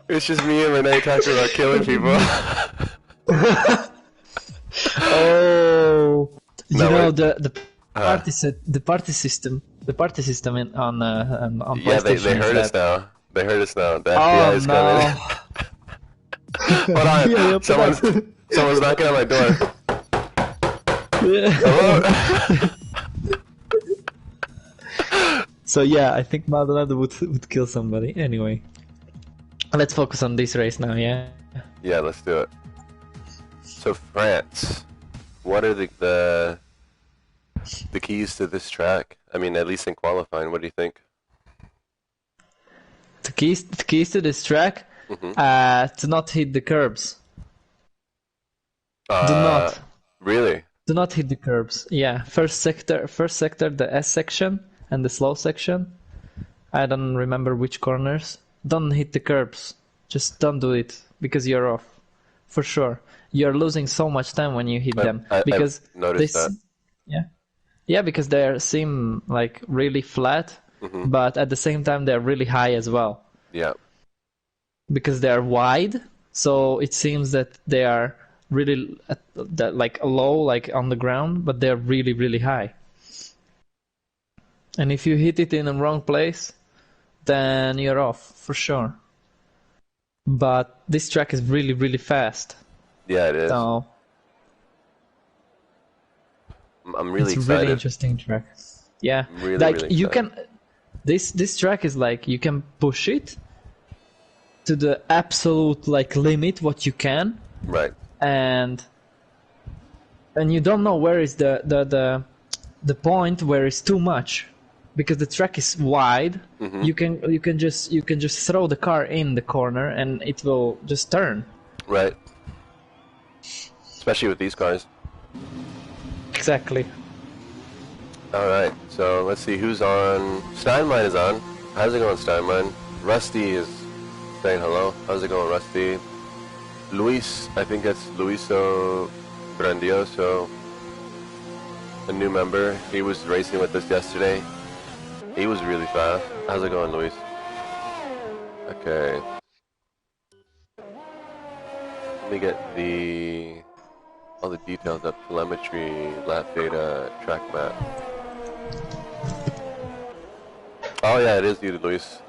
It's just me and Renee talking about killing people. Oh, you No, know we're the the party system on yeah. They PlayStation is heard us that. now. They heard us now. The Oh FBI is coming. no! Hold on. Yeah, open up. Someone's knocking on my door. Yeah. Hello. So yeah, I think Maldonado would kill somebody. Anyway, let's focus on this race now. Yeah. Yeah, let's do it. So France, what are the keys to this track? I mean, at least in qualifying, what do you think? The keys to this track, to not hit the curbs. Do Uh, not. really? Do not hit the curbs. Yeah, first sector, the S section and the slow section. I don't remember which corners. Don't hit the curbs. Just don't do it because you're off, for sure. You're losing so much time when you hit them because I've noticed that. yeah, because they seem like really flat, but at the same time they're really high as well Yeah. because they're wide. So it seems that they are really like low, like on the ground, but they're really, really high. And if you hit it in the wrong place, then you're off for sure. But this track is really, really fast. Yeah, it is. So I'm really it's a excited. really interesting track. Yeah, Really, like really you excited. can. This track is like you can push it to the absolute like limit what you can, Right. and you don't know where is the point where it's too much, because the track is wide. You can just throw the car in the corner and it will just turn. Right. Especially with these cars. Exactly. Alright, so let's see who's on. Steinlein is on. How's it going, Steinlein? Rusty is saying hello. How's it going, Rusty? Luis, I think that's Luiso Grandioso, a new member. He was racing with us yesterday. He was really fast. How's it going, Luis? Okay. Let me get all the details of telemetry, lap data, track map. Oh yeah, it is you, Luis.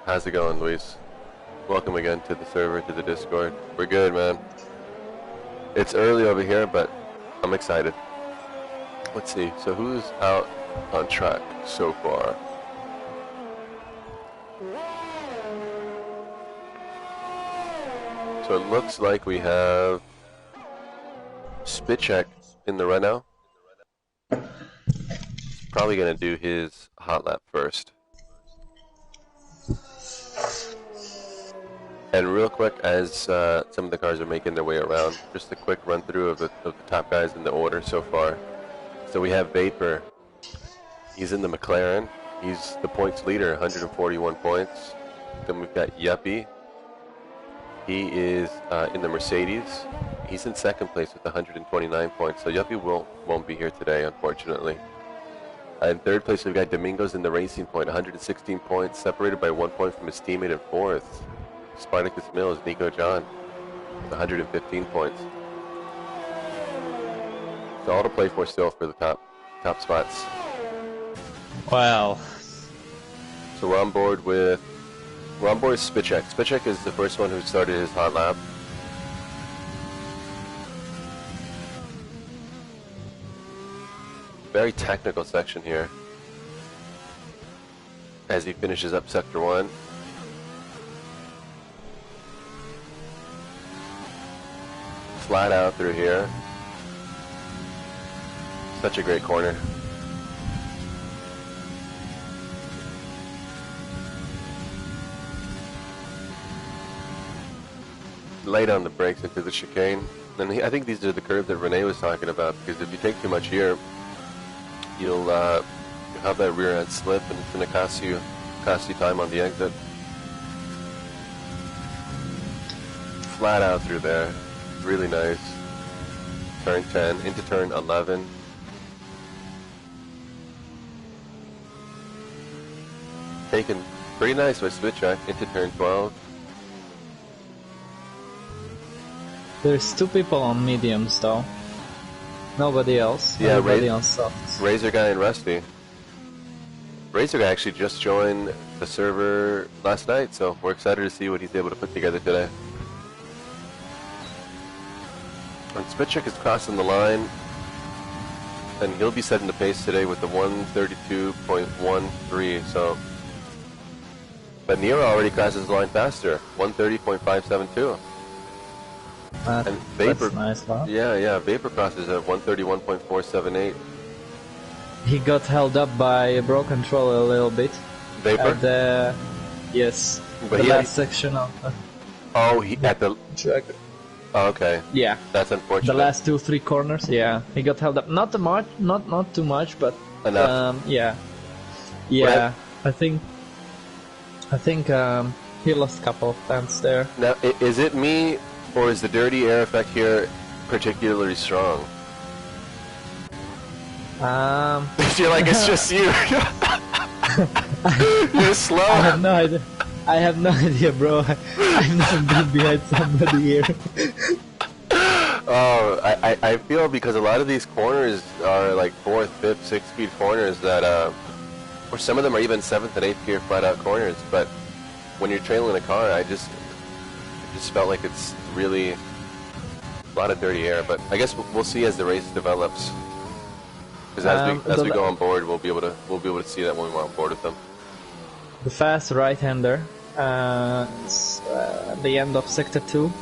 How's it going, Luis? Welcome again to the server, to the Discord. We're good, man. It's early over here, but I'm excited. Let's see, so who's out on track so far? So it looks like we have Spitcheck in the run now. Probably gonna do his hot lap first. And real quick, as some of the cars are making their way around, just a quick run through of the top guys in the order so far. So we have Vapor. He's in the McLaren. He's the points leader, 141 points. Then we've got Yuppie. He is in the Mercedes. He's in second place with 129 points. So Yuppie won't be here today, unfortunately. In third place, we've got Domingos in the Racing Point, 116 points, separated by 1 point from his teammate in fourth. Spartacus Mills, Nico John, with 115 points. So all to play for still for the top spots. Wow. So we're on board with Spitcheck. Spitcheck is the first one who started his hot lap. Very technical section here as he finishes up sector 1. Flat out through here. Such a great corner. Lay down the brakes into the chicane. And I think these are the curves that Renee was talking about, because if you take too much here, you'll have that rear end slip, and it's going to cost you time on the exit. Flat out through there. Really nice. Turn 10 into turn 11. Pretty nice with switch track into turn 12. There's two people on mediums though. Nobody else. Yeah, Everybody on softs. Razor Guy and Rusty. Razor Guy actually just joined the server last night, so we're excited to see what he's able to put together today. And Spitchuk is crossing the line, and he'll be setting the pace today with the 132.13. So, but Nero already crosses the line faster, 130.572. And Vapor, That's nice, huh? yeah, Vapor crosses at 131.478. He got held up by a Bro Control a little bit. Vapor? At the, yes, But the he last section of the Oh, he at the. track. Oh, okay, Yeah, that's unfortunate. the last 2-3 corners. Yeah, he got held up. Not too much, not too much, but Enough. yeah, I think he lost a couple of times there. Now, is it me, or is the dirty air effect here particularly strong? I feel like it's just you. You're slow. I have no idea. I have no idea, bro. I've never been behind somebody here. Oh, I feel because a lot of these corners are like 4th, 5th, 6th speed corners that, or some of them are even 7th and 8th gear flat out corners. But when you're trailing a car, I just felt like it's really a lot of dirty air. But I guess we'll see as the race develops. Because as we go on board, we'll be able to see that when we're on board with them. The fast right-hander, it's, the end of sector 2.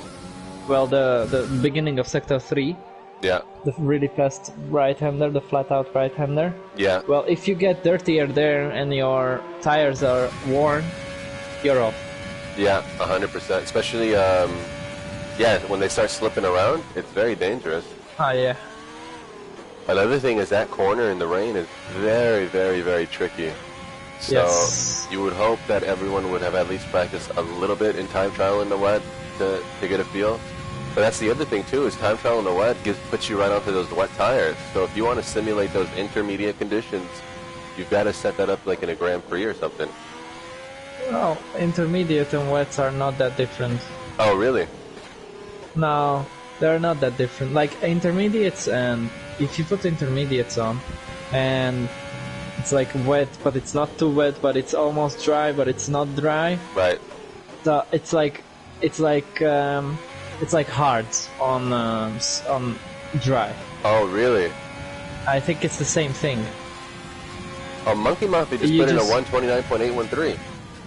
Well, the beginning of sector 3. Yeah. The really fast right-hander, the flat-out right-hander. Yeah. Well, if you get dirtier there and your tires are worn, you're off. Yeah, 100%. Especially, yeah, when they start slipping around, it's very dangerous. Ah, yeah. Another thing is that corner in the rain is very, very, very tricky. So Yes. you would hope that everyone would have at least practiced a little bit in time trial in the wet to get a feel. But that's the other thing too, is time trial in the wet puts you right onto those wet tires. So if you want to simulate those intermediate conditions, you've got to set that up like in a Grand Prix or something. Well, intermediate and wets are not that different. Oh, really? No, they're not that different. Like intermediates, and if you put intermediates on, and it's like wet, but it's not too wet, but it's almost dry, but it's not dry. Right. So it's like hards on dry. Oh, really? I think it's the same thing. Oh, Monkey Mafia just You put in a just- 129.813.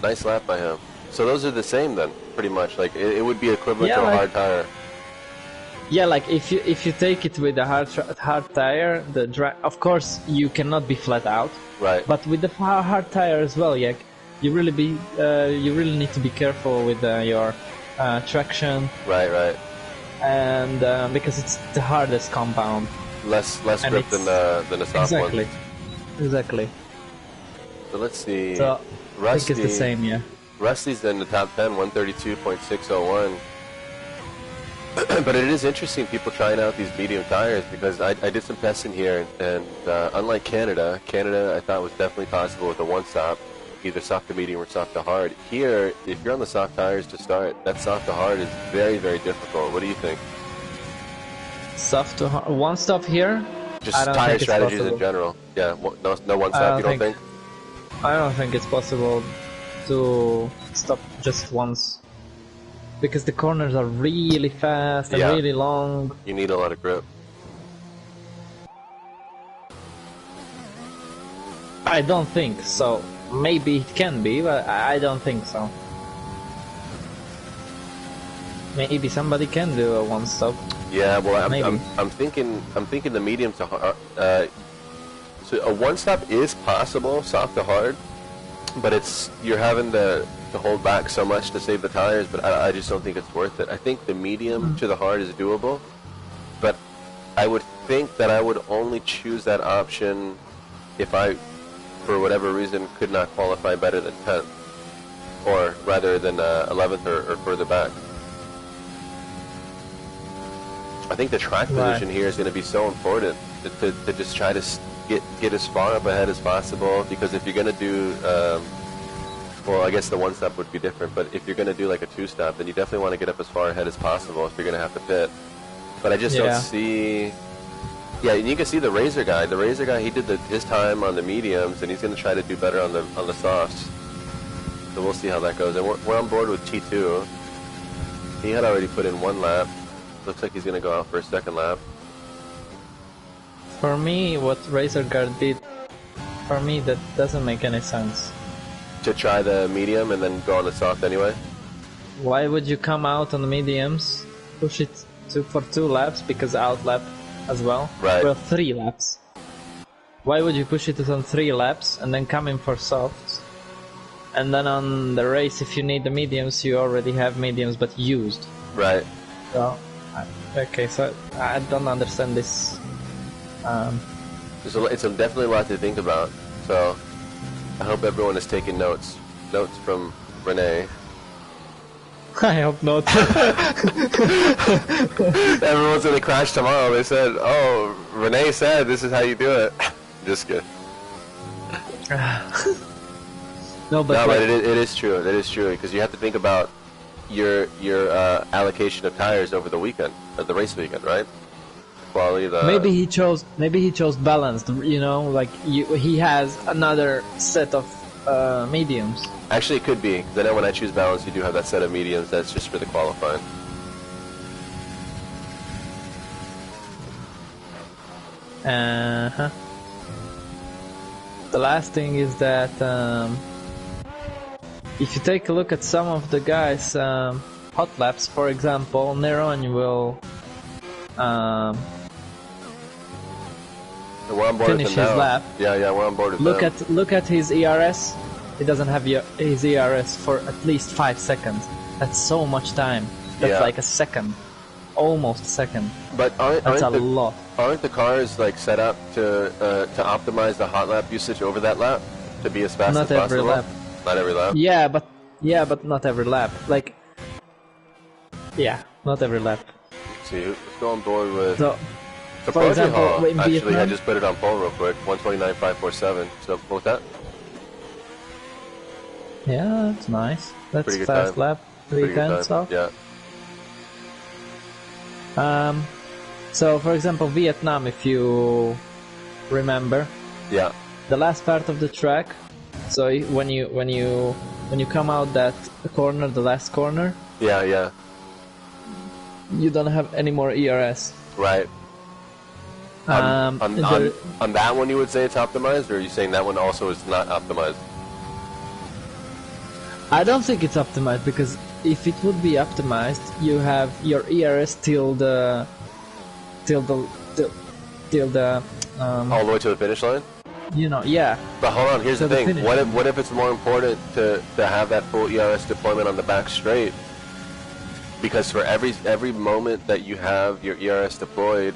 Nice lap by him. So those are the same then, pretty much. Like it would be equivalent Yeah, to a like- hard tire. Yeah, like if you take it with a hard tire, the dry, of course you cannot be flat out. Right. But with the hard tire as well, yeah, you really need to be careful with your traction, Right. and because it's the hardest compound. Less And grip than it's- the soft Exactly. one. Exactly. So let's see. So I Rusty. think it's the same, yeah. Rusty's in the top 10, 132.601. But it is interesting people trying out these medium tires because I did some testing here, and unlike Canada I thought was definitely possible with a one-stop, either soft to medium or soft to hard. Here, if you're on the soft tires to start, that soft to hard is very, very difficult. What do you think? Soft to hard. One stop here. Just I don't tire think it's strategies in possible. general. Yeah, no one stop, you don't think? I don't think it's possible to stop just once. Because the corners are really fast and Yeah. really long. You need a lot of grip. I don't think so. Maybe it can be, but I don't think so. Maybe somebody can do a one stop. Yeah, well, Maybe. I'm thinking the medium to hard. So a one stop is possible, soft to hard, but you're having to hold back so much to save the tires. But I just don't think it's worth it. I think the medium to the hard is doable, but I would think that I would only choose that option if I, for whatever reason, could not qualify better than 10th, or rather than 11th or further back. I think the track Right. position here is going to be so important to just try to get as far up ahead as possible, because if you're going to do Well, I guess the one stop would be different, but if you're going to do like a two stop, then you definitely want to get up as far ahead as possible if you're going to have to pit. But I just don't see. Yeah, and you can see the Razor guy. The Razor guy, he did his time on the mediums, and he's going to try to do better on the softs. So we'll see how that goes. And we're on board with T2. He had already put in 1 lap. Looks like he's going to go out for a second lap. For me, what Razor Guard did, for me that doesn't make any sense. To try the medium and then go on the soft anyway? Why would you come out on the mediums, push it for 2 laps, because outlap as well? Right. Well, 3 laps. Why would you push it on 3 laps and then come in for softs? And then on the race, if you need the mediums, you already have mediums but used. Right. So, okay, so I don't understand this. It's definitely a lot to think about. So I hope everyone is taking notes. Notes from Renee. I hope not. Everyone's gonna crash tomorrow. They said, "Oh, Renee said this is how you do it." Just good. No, but it is true. It is true because you have to think about your allocation of tires over the weekend, or the race weekend, right? Quality. Maybe he chose balanced. You know, like he has another set of mediums. Actually, it could be. Because I know when I choose balance, you do have that set of mediums. That's just for the qualifying. The last thing is that if you take a look at some of the guys' hot laps, for example, Neron will we're on board finish with him his now. lap. Yeah, we're on board with them. Look at his ERS. He doesn't have his ERS for at least 5 seconds. That's so much time. That's like a second, almost a second. But that's a lot. Aren't the cars like set up to optimize the hot lap usage over that lap to be as fast as possible? Not every lap. Not every lap. Yeah, but not every lap. Like, yeah, not every lap. Let's see, let's go on board with. So, the for example, Hall, in actually, Vietnam, I just put it on poll real quick. 129.547. So what was that? Yeah, that's nice. That's Pretty good fast time. lap. 310 off. Yeah. So for example, Vietnam, if you remember. Yeah. The last part of the track. So when you come out that corner, the last corner. Yeah. You don't have any more ERS. Right. On that one, you would say it's optimized, or are you saying that one also is not optimized? I don't think it's optimized, because if it would be optimized, you have your ERS till the all the way to the finish line. You know, yeah. But hold on, here's So the the thing. finish. What if it's more important to have that full ERS deployment on the back straight? Because for every moment that you have your ERS deployed,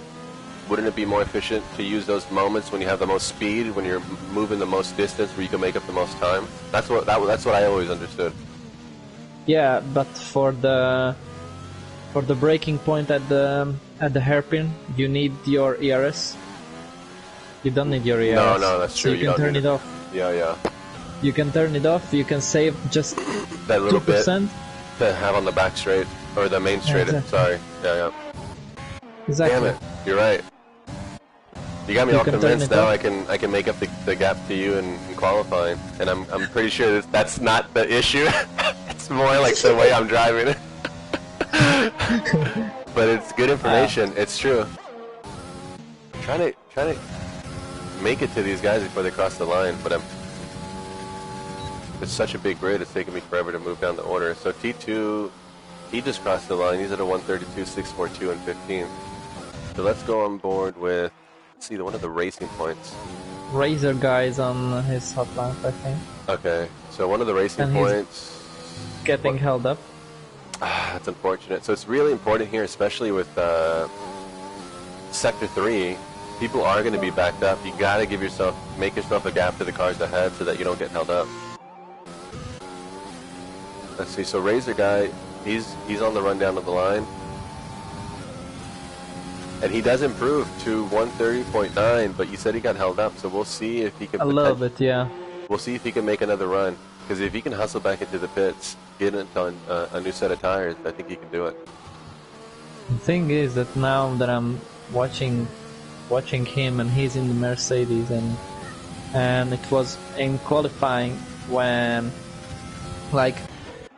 wouldn't it be more efficient to use those moments when you have the most speed, when you're moving the most distance, where you can make up the most time? That's what I always understood. Yeah, but for the breaking point at the hairpin, you need your ERS. You don't need your ERS. No, that's true. So you can turn it off. Yeah. You can turn it off. You can save just That little 2%. bit to have on the back straight or the main straight. Exactly. Sorry. Yeah. Exactly. Damn it! You're right. You got me all can turn convinced it now. off. I can make up the gap to you in qualifying, and I'm pretty sure that's not the issue. It's more like the way I'm driving it. But it's good information. It's true. Trying to make it to these guys before they cross the line, but it's such a big grid. It's taking me forever to move down the order. So T2, he just crossed the line. He's at a 132, 642, and 15. So let's go on board with. Let's see, one of the racing points. Razor guys on his hot lap, I think. Okay, so one of the racing And he's points. Getting held up. That's unfortunate. So it's really important here, especially with Sector 3. People are going to be backed up. You got to make yourself a gap to the cars ahead so that you don't get held up. Let's see. So Razor guy, he's on the run down of the line. And he does improve to 130.9, but you said he got held up, so we'll see if he can. A little bit, yeah. We'll see if he can make another run. Because if he can hustle back into the pits, get into a new set of tires, I think he can do it. The thing is that now that I'm watching him and he's in the Mercedes, and it was in qualifying when like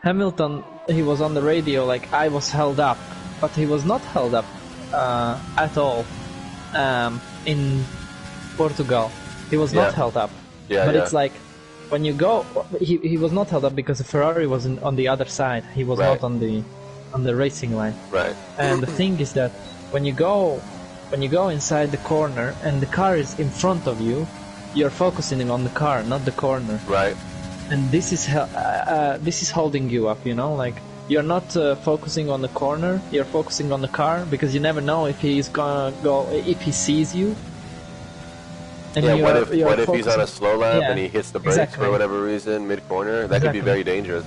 Hamilton, he was on the radio like I was held up, but he was not held up at all in Portugal. He was not held up. But it's like when you go, he was not held up because the Ferrari was on the other side. He was not on the racing line. Right. And the thing is that when you go inside the corner and the car is in front of you, you're focusing on the car, not the corner. Right. And this is holding you up, you know, like you're not focusing on the corner, you're focusing on the car because you never know if he's gonna go, if he sees you. And what if he's on a slow lap and he hits the brakes exactly. for whatever reason mid-corner? That could be very dangerous.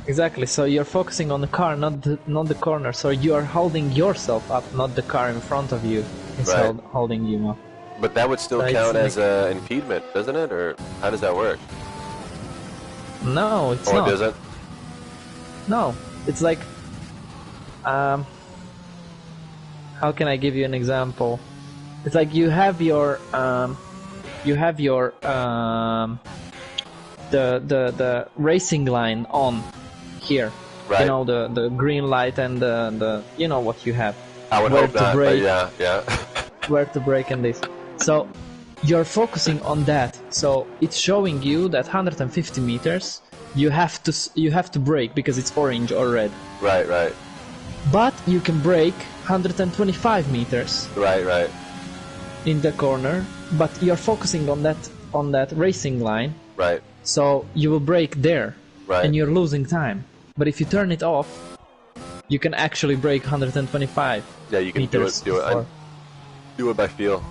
Exactly. So you're focusing on the car, not the corner. So you are holding yourself up, not the car in front of you is holding you up. But that would still count as an impediment, doesn't it? Or how does that work? No, it's not. Or does it? No, it's like, how can I give you an example? It's like you have your the racing line on here. Right. You know, the green light and the you know what you have. I would where hope not, brake, but yeah. Where to brake and this. So you're focusing on that. So it's showing you that 150 meters you have to brake because it's orange or red. Right, right. But you can brake 125 meters. Right. In the corner, but you're focusing on that racing line. Right. So you will brake there. Right. And you're losing time. But if you turn it off, you can actually brake 125. Yeah, you can do it by feel.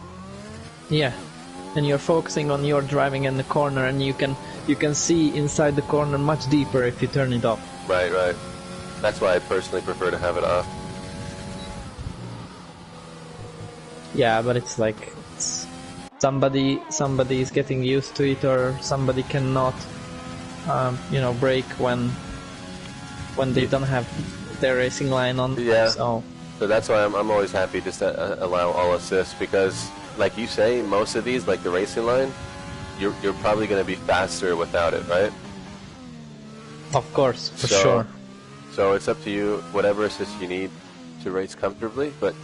Yeah. And you're focusing on your driving in the corner, and you can see inside the corner much deeper if you turn it off. Right. That's why I personally prefer to have it off. Yeah, but it's like somebody is getting used to it, or somebody cannot, brake when they don't have their racing line on. Yeah. So that's why I'm always happy just to allow all assist, because, like you say, most of these, like the racing line, you're probably going to be faster without it, right? Of course, for sure. So it's up to you, whatever assist you need to race comfortably, but.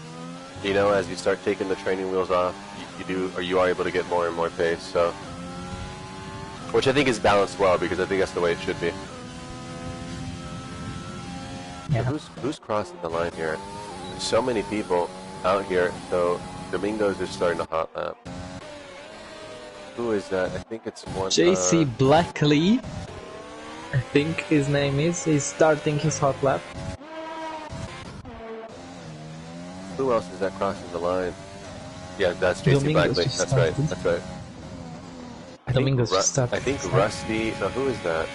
You know, as you start taking the training wheels off, you are able to get more and more pace. So, which I think is balanced well, because I think that's the way it should be. Yeah. So who's crossing the line here? There's so many people out here. So Domingos is starting to hot lap. Who is that? I think it's one. JC Blackley, I think his name is. He's starting his hot lap. Who else is that crossing the line? Yeah, that's JC Blackley. That's right. I think Rusty. No, who is that?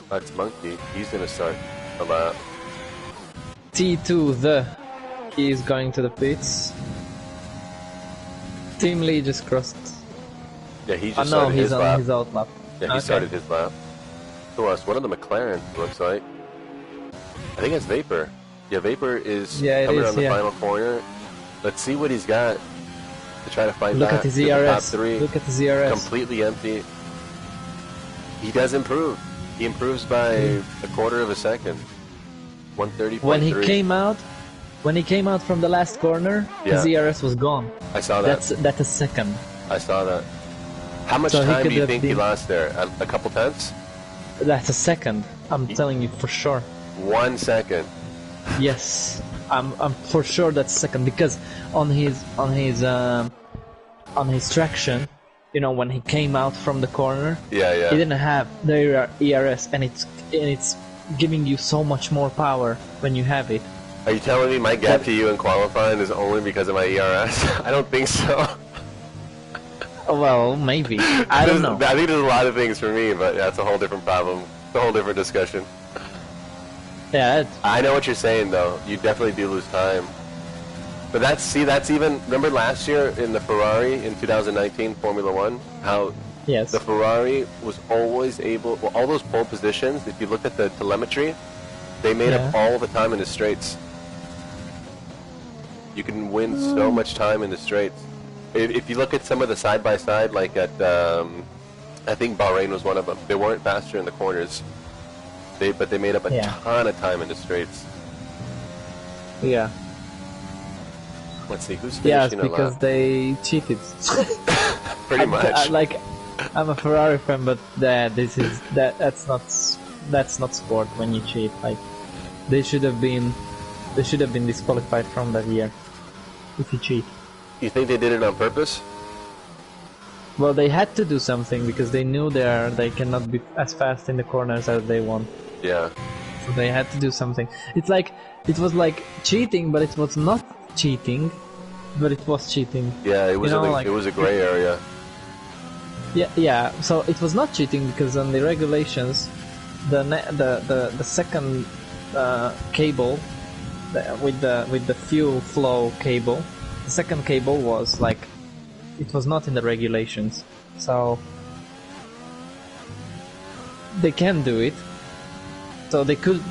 That's Monkey. He's gonna start a lap. T2 he is going to the pits. Team Lee just crossed. Yeah, he just started his lap. On his out lap. Yeah, he started his lap. Who else? One of the McLaren, looks like. I think it's Vapor. Yeah, Vapor is coming around the final corner. Let's see what he's got to try to fight back. Look at his the top ERS. three. Look at his ERS. Completely empty. He does improve. He improves by a quarter of a second. 130.3. When he came out from the last corner, his ERS was gone. I saw that. That's a second. I saw that. How much time do you think he lost there? A couple tenths? That's a second. I'm telling you for sure. 1 second. Yes, I'm for sure that's second, because on his traction, you know, when he came out from the corner, he didn't have the ERS, and it's giving you so much more power when you have it. Are you telling me my gap to you in qualifying is only because of my ERS? I don't think so. Well, maybe. I don't know. I think there's a lot of things for me, but that's a whole different problem. It's a whole different discussion. Yeah, I know what you're saying, though. You definitely do lose time. But that's even, remember last year in the Ferrari in 2019 Formula One, how the Yes. Ferrari was always able, well, all those pole positions, if you looked at the telemetry, they made up Yeah. all the time in the straights. You can win so Mm. much time in the straights. If you look at some of the side by side, like at, I think Bahrain was one of them. They weren't faster in the corners, but they made up a Yeah. ton of time in the straights. Yeah. Let's see who's Yes, finishing a lap. because they cheated. Pretty much. Like, I'm a Ferrari fan, but that's not sport when you cheat. Like, they should have been disqualified from that year if you cheat. You think they did it on purpose? Well, they had to do something because they knew they cannot be as fast in the corners as they want. Yeah. So they had to do something. It was like cheating, but it was not cheating, but it was cheating. Yeah, it was like, it was a gray area. Yeah. So it was not cheating because on the regulations, the second cable with the fuel flow cable, the second cable was like, it was not in the regulations, so they can do it. So they could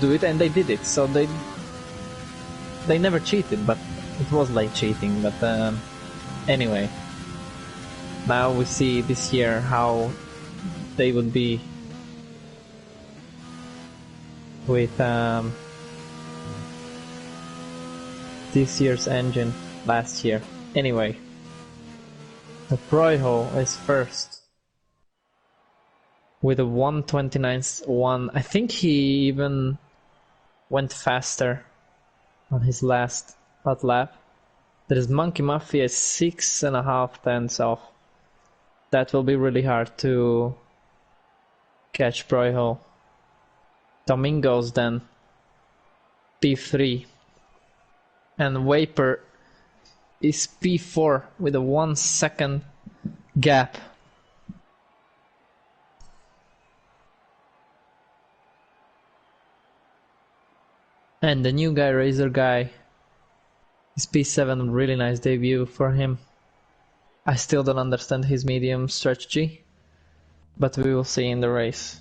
do it, and they did it. So they never cheated, but it was like cheating. But anyway, now we see this year how they would be with this year's engine last year. Anyway, the Proiho is first with a 1:29.1. I think he even went faster on his last hot lap. There is Monkey Mafia 6.5 tenths off. That will be really hard to catch Proiho. Domingos then P3, and Vapor is P4 with a 1 second gap. And the new guy, Razor Guy, is P7. Really nice debut for him. I still don't understand his medium strategy, but we will see in the race.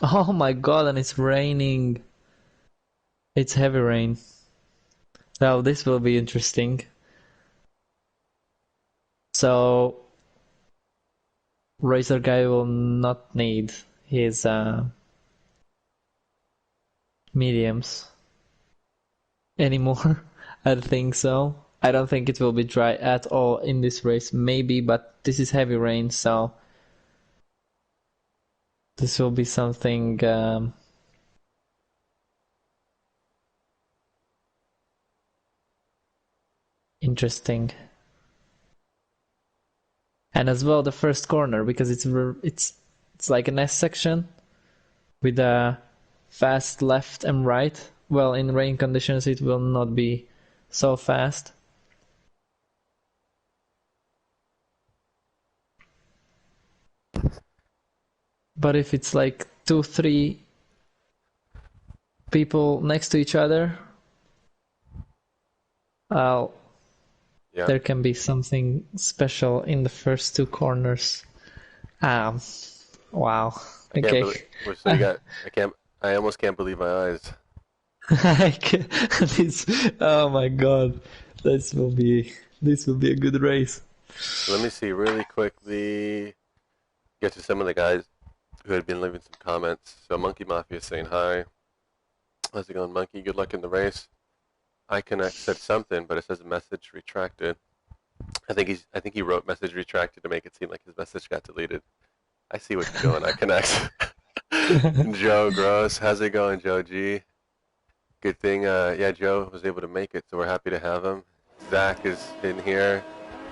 Oh my god, and it's raining. It's heavy rain. Well, this will be interesting. So, Razor Guy will not need his mediums anymore. I don't think so. I don't think it will be dry at all in this race. Maybe, but this is heavy rain, so this will be something interesting. And as well the first corner, because it's like an S section with a fast left and right. Well, in rain conditions it will not be so fast. But if it's like 2-3 people next to each other, yeah, there can be something special in the first two corners. Wow. Okay. I almost can't believe my eyes. Oh my god. This will be a good race. Let me see really quickly. Get to some of the guys who had been leaving some comments. So Monkey Mafia saying hi. How's it going, Monkey? Good luck in the race. iConnect said something, but it says message retracted. I think he wrote message retracted to make it seem like his message got deleted. I see what you're doing, iConnect. Joe Gross, how's it going, Joe G? Good thing, yeah, Joe was able to make it, so we're happy to have him. Zach is in here.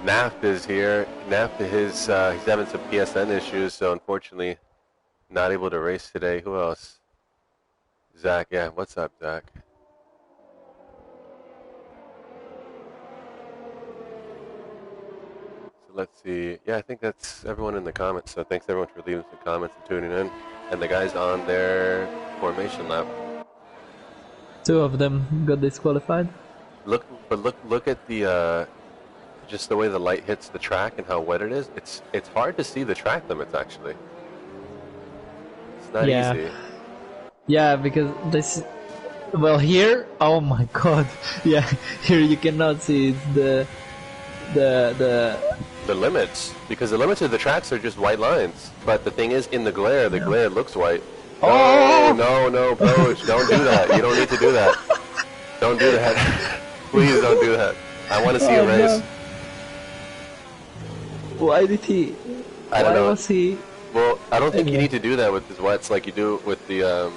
Naft is here. Naft, he's having some PSN issues, so unfortunately not able to race today. Who else? Zach, yeah, what's up, Zach? let's see. Yeah, I think that's everyone in the comments. So thanks everyone for leaving some comments and tuning in. And the guys on their formation lap. 2 of them got disqualified. Look at the just the way the light hits the track and how wet it is. It's hard to see the track limits actually. It's not Yeah. easy. Yeah, because this. Well, here, oh my god, yeah, here you cannot see the The limits, because the limits of the tracks are just white lines. But the thing is, in the glare looks white. Oh! No, Broach, don't do that. You don't need to do that. Don't do that. Please don't do that. I want to see a Oh, race. no. Why did he? I don't why know. was he? Well, I don't think you Anyway. need to do that with his wets like you do with the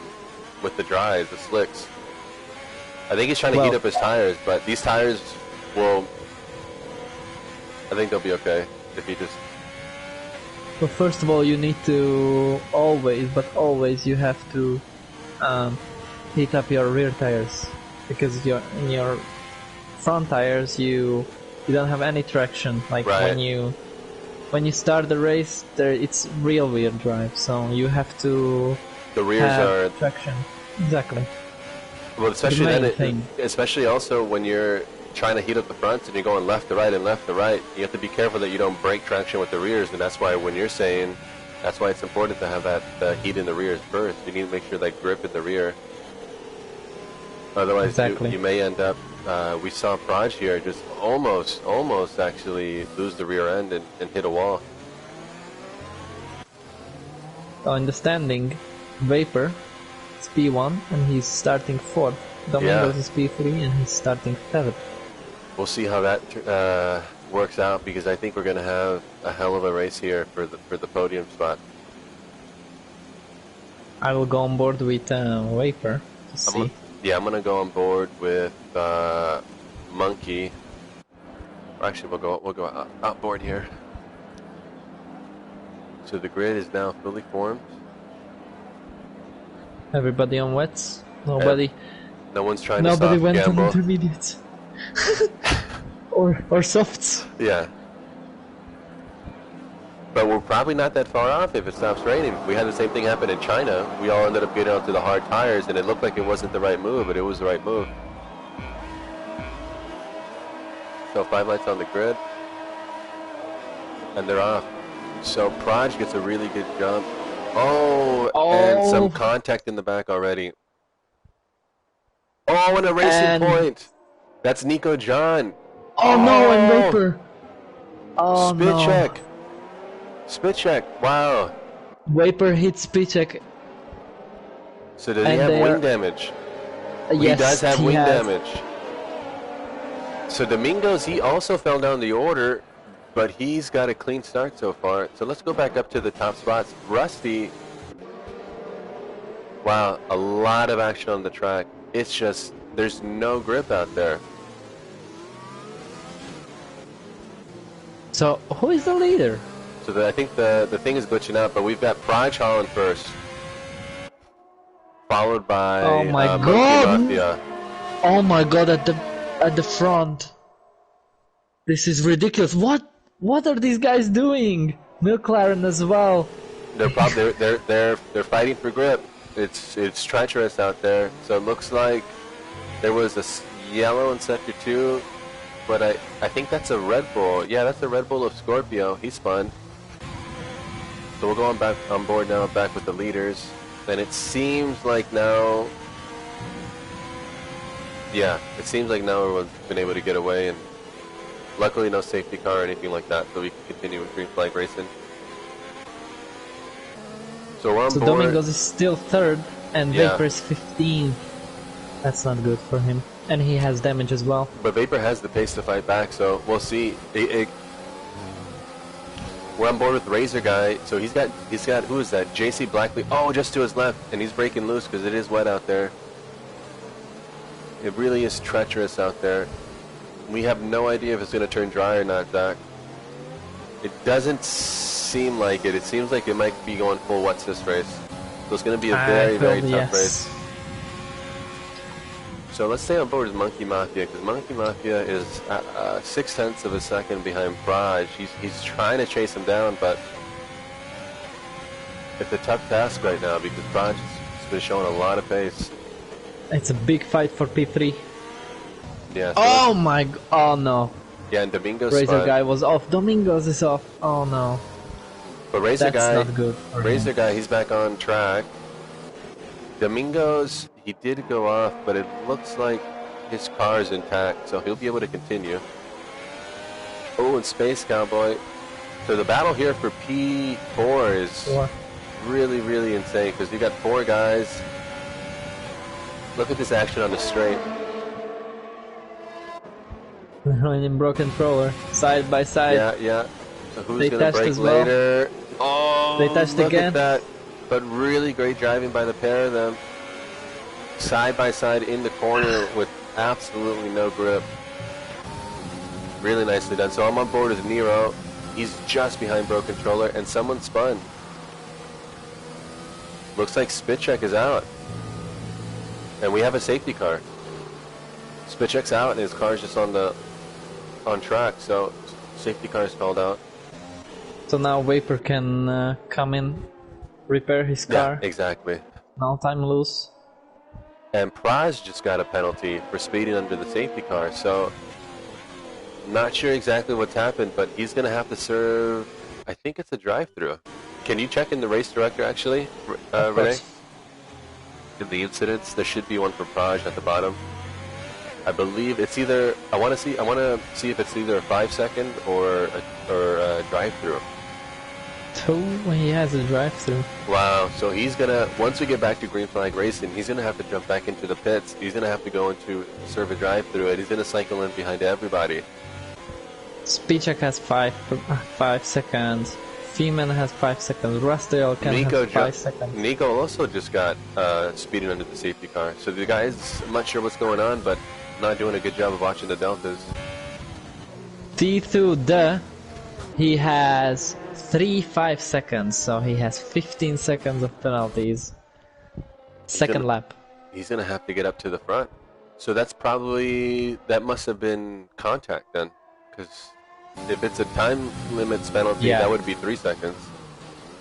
dries, the slicks. I think he's trying to heat Well- up his tires, but these tires will. I think they'll be okay if he just. Well, first of all, you need to always you have to heat up your rear tires, because in your front tires you don't have any traction. Like Right. when you start the race, it's real wheel drive, so you have to The rears have are traction. Exactly. well, especially main then. thing. Especially also when you're trying to heat up the fronts and you're going left to right and left to right. You have to be careful that you don't break traction with the rears, and that's why when you're saying, that's why it's important to have that heat in the rears first. You need to make sure that grip in the rear. Otherwise, Exactly. you may end up. We saw Praj here just almost actually lose the rear end and hit a wall. So in the standing, Vapor is P1 and he's starting 4th. Domingos is P3 and he's starting 7th. We'll see how that works out, because I think we're going to have a hell of a race here for the podium spot. I will go on board with Vapor to see. I'm gonna go on board with Monkey. Or actually, we'll go outboard here. So the grid is now fully formed. Everybody on wets. Nobody. No one's trying to Nobody soft went gamble. on intermediates. or softs. Yeah. But we're probably not that far off if it stops raining. We had the same thing happen in China. We all ended up getting onto the hard tires, and it looked like it wasn't the right move, but it was the right move. So 5 lights on the grid, and they're off. So Praj gets a really good jump. Oh, and some Oh. contact in the back already. Oh, and a racing And- point. That's Nico John. Oh no, and Oh. Vapor! Oh Spit no. check. Spit check. Wow. Vapor hits P-check. So does he And have they wing are- damage? Yes, He does have he wing has. damage. So Domingos, he also fell down the order, but he's got a clean start so far. So let's go back up to the top spots. Rusty. Wow, a lot of action on the track. It's just, there's no grip out there. So who is the leader? So I think the thing is glitching out, but we've got Praj Holland first. Followed by Oh my Monkey God. Mafia. Oh my god, at the front. This is ridiculous. What are these guys doing? McLaren as well. They're fighting for grip. It's treacherous out there. So it looks like there was a yellow in sector 2, but I think that's a Red Bull. Yeah, that's a Red Bull of Scorpio. He spun. So we'll go on board now, back with the leaders. And it seems like now, yeah, it seems like now everyone's been able to get away, and luckily no safety car or anything like that, so we can continue with green flag racing. So we're on So board. Domingos is still 3rd and Yeah. Vapor is 15th. That's not good for him. And he has damage as well. But Vapor has the pace to fight back, so we'll see. We're on board with Razor Guy, so he's got who is that? JC Blackley. Oh, just to his left, and he's breaking loose because it is wet out there. It really is treacherous out there. We have no idea if it's going to turn dry or not, Zach. It doesn't seem like it. It seems like it might be going full wet this race. So it's going to be a very, very tough race. So let's stay on board with Monkey Mafia, because Monkey Mafia is 0.6 of a second behind Praj. He's trying to chase him down, but it's a tough task right now because Praj has been showing a lot of pace. It's a big fight for P3. Yeah. So Oh my! Oh no! yeah, and Domingo's Razor spun. guy was off. Domingos is off. Oh no! But Razor That's guy, not good. For Razor him. guy, he's back on track. Domingos, he did go off, but it looks like his car is intact, so he'll be able to continue. Oh, and Space Cowboy. So the battle here for P4 is Four. really, really insane because you got 4 guys. Look at this action on the straight. Running broken thrower, side by side. Yeah, yeah. So who's They gonna touched break as well. later? Oh, They touched look again. at that. But really great driving by the pair of them. Side by side in the corner with absolutely no grip. Really nicely done. So I'm on board with Nero. He's just behind Bro Controller, and someone spun. Looks like Spitcheck is out. And we have a safety car. Spitcheck's out, and his car's just on track. So safety car is called out. So now Vapor can come in, repair his car. Yeah, exactly. No time lose. And Praz just got a penalty for speeding under the safety car, so not sure exactly what's happened, but he's going to have to serve, I think it's a drive-through. Can you check in the race director, actually, Of Renee? course. In the incidents, there should be one for Praj at the bottom. I believe it's either, I want to see if it's either a 5-second or a drive-through. Oh, he has a drive-through. Wow, so he's gonna, once we get back to Green Flag Racing, he's gonna have to jump back into the pits. He's gonna have to go into serve a drive-through, and he's gonna cycle in behind everybody. Speechak has 5 seconds. Feeman has 5 seconds. Rusdale can have 5 seconds. Nico also just got speeding under the safety car. So the guys, I'm not sure what's going on, but not doing a good job of watching the deltas. T2 he has 5 seconds, so he has 15 seconds of penalties. Second lap. He's gonna have to get up to the front. So that's probably, that must have been contact then, because if it's a time limits penalty, Yeah. that would be 3 seconds.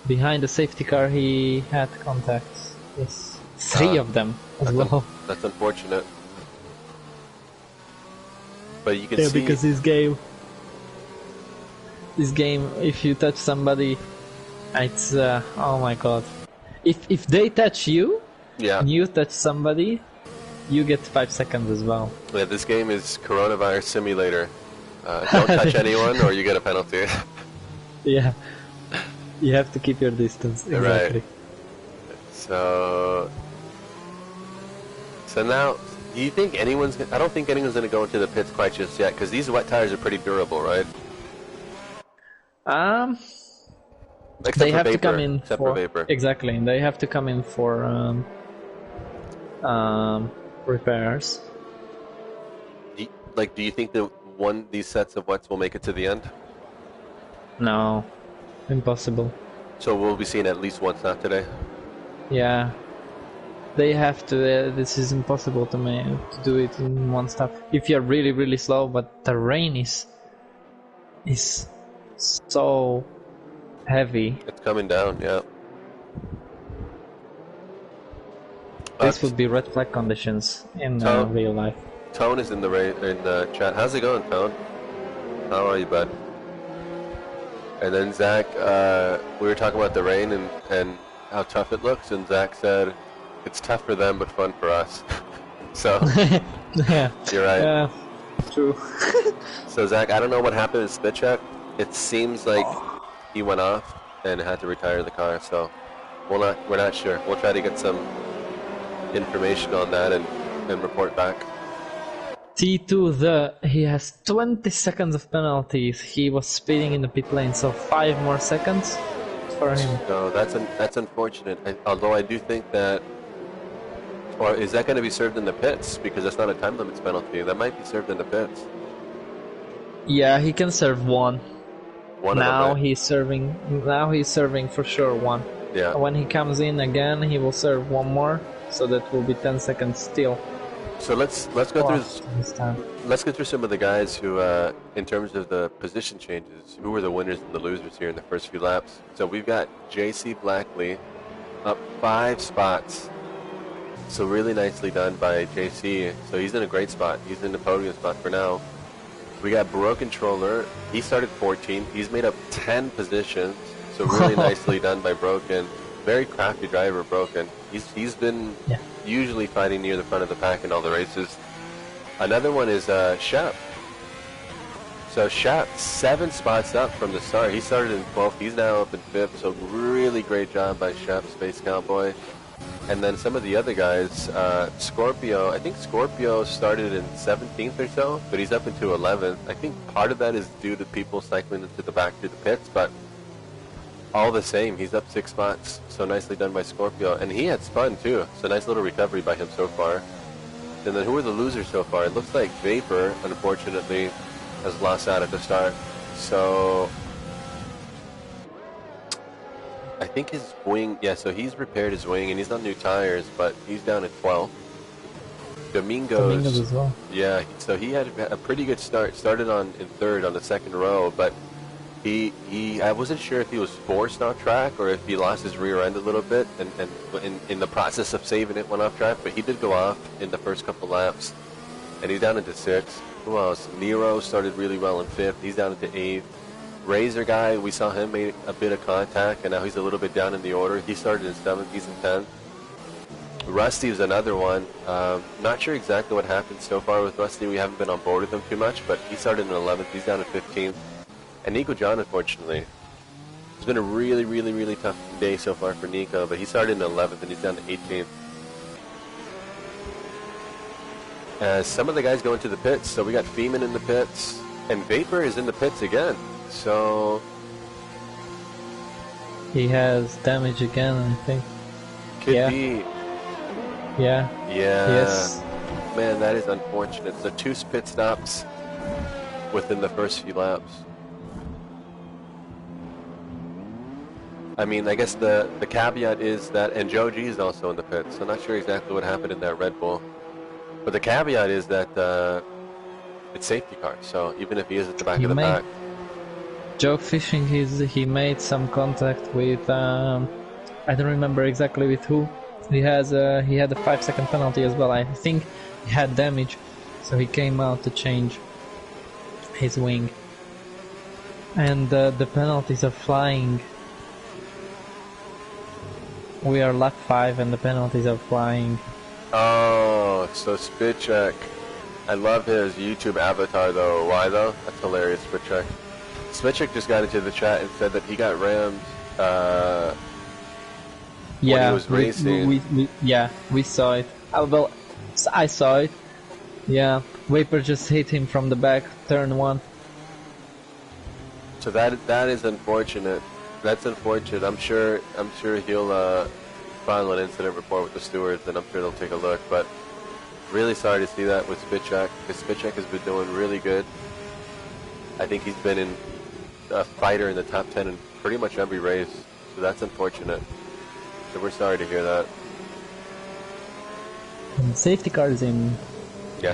Behind the safety car, he had contacts. Yes, 3 of them as well. That's unfortunate. But you can Yeah, see, because this game, if you touch somebody, it's oh my god. If they touch you, yeah, and you touch somebody, you get 5 seconds as well. yeah, this game is Coronavirus Simulator. Don't touch anyone or you get a penalty. Yeah, you have to keep your distance. Exactly. Right. So now, do you think anyone's? I don't think anyone's going to go into the pits quite just yet, because these wet tires are pretty durable, right? Except They for have to Vapor, come in except for for Vapor. exactly. They have to come in for repairs. Do you think that these sets of wets will make it to the end? No, impossible. So we'll be seeing at least one stop today. Yeah, they have to. This is impossible to do it in one stop. If you're really, really slow, but the rain is so heavy. It's coming down, yeah. This would be red flag conditions in real life. Tone is in the chat. How's it going, Tone? How are you, bud? And then Zach, we were talking about the rain and how tough it looks, and Zach said it's tough for them but fun for us. So Yeah, you're right. yeah, true. So Zach, I don't know what happened with Spitcheck. It seems like he went off and had to retire the car. So we're not sure. We'll try to get some information on that and report back. T2 he has 20 seconds of penalties. He was speeding in the pit lane, so 5 more seconds for him. No, that's unfortunate. Although I do think that, or is that going to be served in the pits? Because that's not a time limits penalty. That might be served in the pits. Yeah, he can serve 1. One Now of them, right? he's serving. Now he's serving for sure 1. Yeah. When he comes in again, he will serve 1 more, so that will be 10 seconds still. So let's go through Lost this time. let's go through some of the guys who, in terms of the position changes, who were the winners and the losers here in the first few laps. So we've got J.C. Blackley up 5 spots. So really nicely done by JC. So he's in a great spot. He's in the podium spot for now. We got Broken Controller. He started 14th. He's made up 10 positions. So really nicely done by Broken. Very crafty driver, Broken. He's been usually fighting near the front of the pack in all the races. Another one is Shep. So Shep, 7 spots up from the start. He started in 12th. He's now up in 5th. So really great job by Shep, Space Cowboy. And then some of the other guys, Scorpio, I think Scorpio started in 17th or so, but he's up into 11th. I think part of that is due to people cycling into the back through the pits, but all the same, he's up 6 spots. So nicely done by Scorpio. And he had spun too, so nice little recovery by him so far. And then who are the losers so far? It looks like Vapor, unfortunately, has lost out at the start. So I think his wing, so he's repaired his wing and he's on new tires, but he's down at 12. Domingos as well. Yeah, so he had a pretty good start. Started in 3rd on the 2nd row, but I wasn't sure if he was forced off track or if he lost his rear end a little bit and in the process of saving it went off track, but he did go off in the first couple laps and he's down into 6th. Who else? Nero started really well in 5th. He's down into 8th. Razor guy, we saw him make a bit of contact, and now he's a little bit down in the order. He started in 7th, he's in 10th. Rusty is another one. Not sure exactly what happened so far with Rusty. We haven't been on board with him too much, but he started in 11th. He's down in 15th. And Nico John, unfortunately, it's been a really, really, really tough day so far for Nico, but he started in 11th, and he's down to 18th. Some of the guys go into the pits, so we got Feeman in the pits, and Vapor is in the pits again. So he has damage again, I think. Could be. Yeah. Yes. Man, that is unfortunate. So 2 pit stops within the first few laps. I mean, I guess the caveat is that, and Joe G is also in the pits, so I'm not sure exactly what happened in that Red Bull. But the caveat is that it's safety car, so even if he is at the back of the pack. Joke fishing, he made some contact with I don't remember exactly with who. He had a 5-second penalty as well. I think he had damage, so he came out to change his wing. And the penalties are flying. We are lap 5 and the penalties are flying. Oh, so Spitcheck. I love his YouTube avatar though. Why though? That's hilarious, Spitcheck. Spitcheck just got into the chat and said that he got rammed when he was racing. We saw it. Well, I saw it. Yeah, Vapor just hit him from the back, turn 1. So that is unfortunate. That's unfortunate. I'm sure he'll file an incident report with the stewards, and I'm sure they'll take a look. But really sorry to see that with Spitcheck, because Spitcheck has been doing really good. I think he's been in a fighter in the top 10 in pretty much every race, so that's unfortunate. So we're sorry to hear that. And safety cars in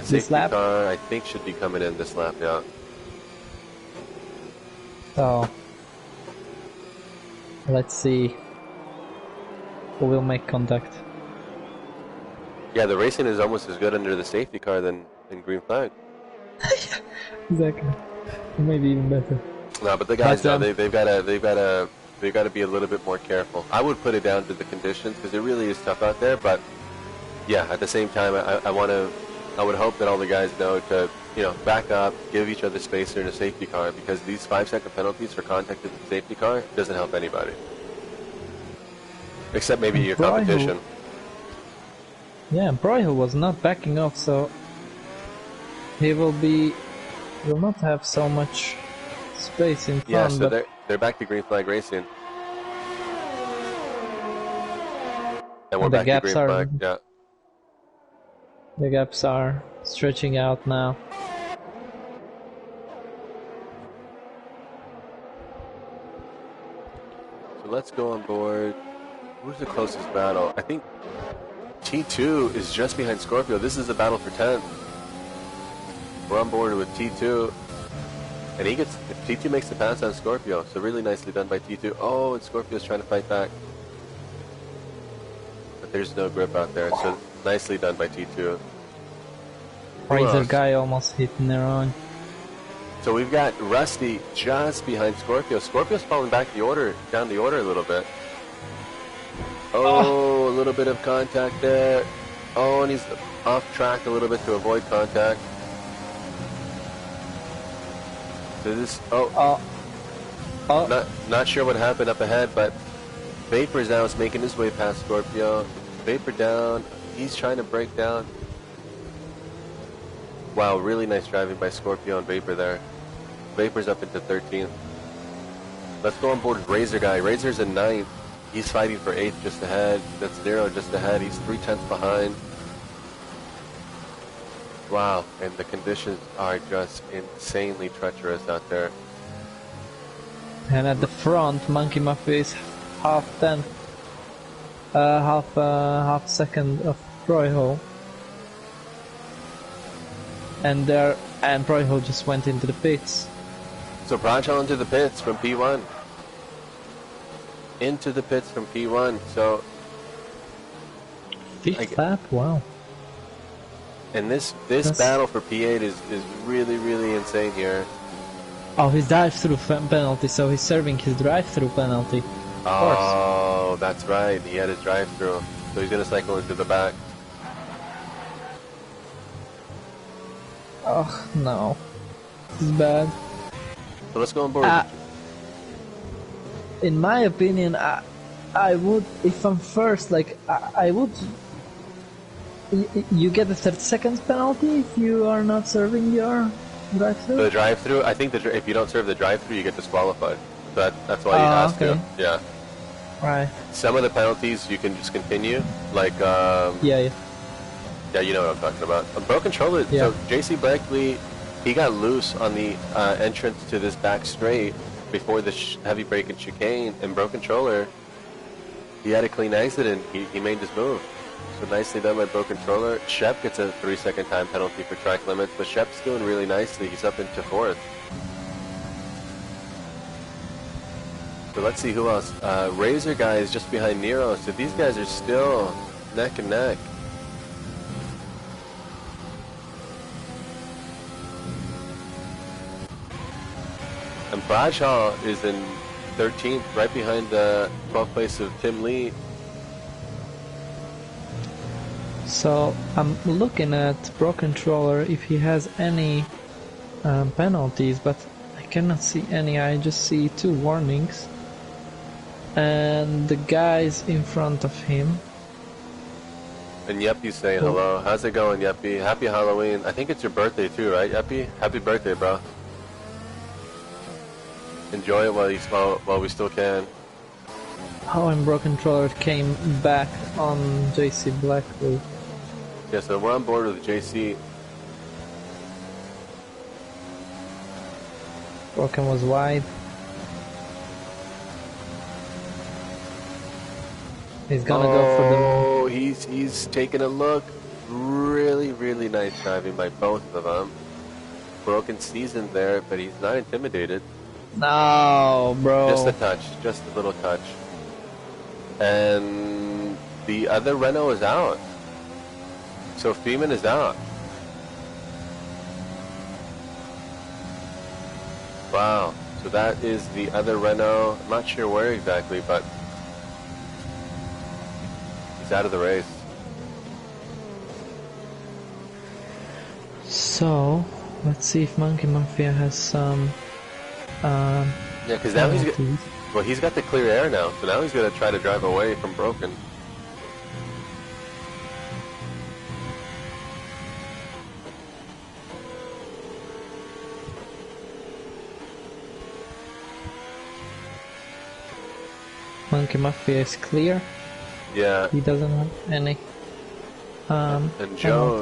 safety car I think should be coming in this lap, yeah. So let's see who will make contact. Yeah, the racing is almost as good under the safety car than in green flag. Exactly. Maybe even better. No, but the guys know they've got to be a little bit more careful. I would put it down to the conditions because it really is tough out there. But yeah, at the same time, I would hope that all the guys know to back up, give each other space in a safety car, because these 5-second penalties for contact in the safety car doesn't help anybody, except maybe your competition. Yeah, Broyhill was not backing off, so he will not have so much space in front. Yeah, so they're back to green flag racing, and we're back to green flag. Yeah, the gaps are stretching out now. So let's go on board. Who's the closest battle? I think T2 is just behind Scorpio. This is a battle for 10th. We're on board with T2. And he gets, T2 makes the pass on Scorpio. So really nicely done by T2. Oh, and Scorpio's trying to fight back. But there's no grip out there. So nicely done by T2. Razor guy almost hit Neron. So we've got Rusty just behind Scorpio. Scorpio's falling back the order, down the order a little bit. Oh, a little bit of contact there. Oh, and he's off track a little bit to avoid contact. So this, not sure what happened up ahead, but Vapor's now is making his way past Scorpio. Vapor down, he's trying to break down. Wow, really nice driving by Scorpio and Vapor there. Vapor's up into 13th. Let's go on board with Razor guy. Razor's in 9th. He's fighting for 8th just ahead. That's Nero just ahead. He's 3/10 behind. Wow, and the conditions are just insanely treacherous out there. And at the front, Monkey Mafia is half second of Proiho. And Proiho just went into the pits. So Prajal into the pits from P1. Into the pits from P1. So 5th lap, wow. And this battle for P8 is really, really insane here. Oh, his drive-through penalty, so he's serving his drive-through penalty. Oh, that's right. He had his drive-through. So he's going to cycle into the back. Oh, no. This is bad. So let's go on board. In my opinion, I would, if I'm first, like, I would... You get a 30 seconds penalty if you are not serving your drive-through? The drive-through? I think if you don't serve the drive-through, you get disqualified. So that's why you have to. Yeah. Right. Some of the penalties you can just continue, like... Yeah, you know what I'm talking about. A broken controller. Yeah. So JC Blackley, he got loose on the entrance to this back straight before the heavy brake and chicane, and broken controller, he had a clean exit and he made his move. So nicely done by broken controller. Shep gets a 3-second time penalty for track limits, but Shep's doing really nicely. He's up into 4th. So let's see who else. Razor guy is just behind Nero, so these guys are still neck and neck. And Prajal is in 13th, right behind the 12th place of Tim Lee. So I'm looking at Pro Controller if he has any penalties, but I cannot see any. I just see 2 warnings. And the guys in front of him. And Yeppy's saying hello. How's it going, Yeppy? Happy Halloween. I think it's your birthday too, right, Yeppy? Happy birthday, bro. Enjoy it while we still can. How and Pro Controller came back on JC Blackley. Yeah, so we're on board with JC. Broken was wide. He's gonna go for the... Oh, he's taking a look. Really, really nice driving by both of them. Broken seasoned there, but he's not intimidated. No, bro. Just a touch, just a little touch. And the other Renault is out. So Feeman is out. Wow. So that is the other Renault. I'm not sure where exactly, but he's out of the race. So, let's see if Monkey Mafia has some... yeah, because now he's got the clear air now, so now he's going to try to drive away from Broken. Monkey Mafia is clear. Yeah. He doesn't have any and Joe